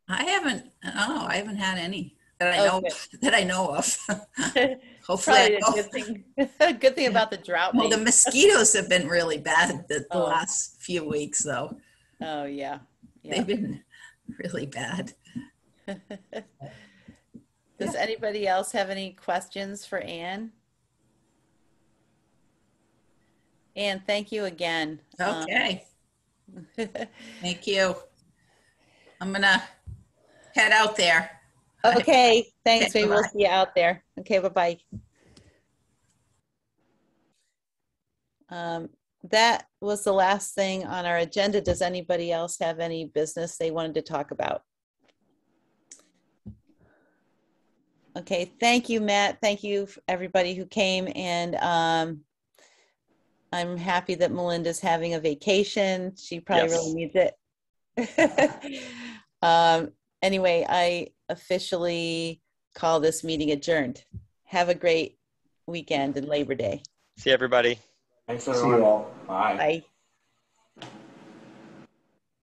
I haven't had any that I know of. Hopefully, good thing about the drought. Well, the mosquitoes have been really bad the last few weeks, though. Oh yeah. They've been really bad. Does anybody else have any questions for Anne? Anne, thank you again. Okay. Thank you. I'm gonna head out there. Okay, thanks. Okay, Maybe we'll see you out there. Okay, bye-bye. That was the last thing on our agenda. Does anybody else have any business they wanted to talk about? Okay, thank you, Matt. Thank you, everybody who came. And I'm happy that Melinda's having a vacation. She probably really needs it. Anyway, I officially call this meeting adjourned. Have a great weekend and Labor Day. See everybody. Thanks, everyone. See you all. Bye. Bye.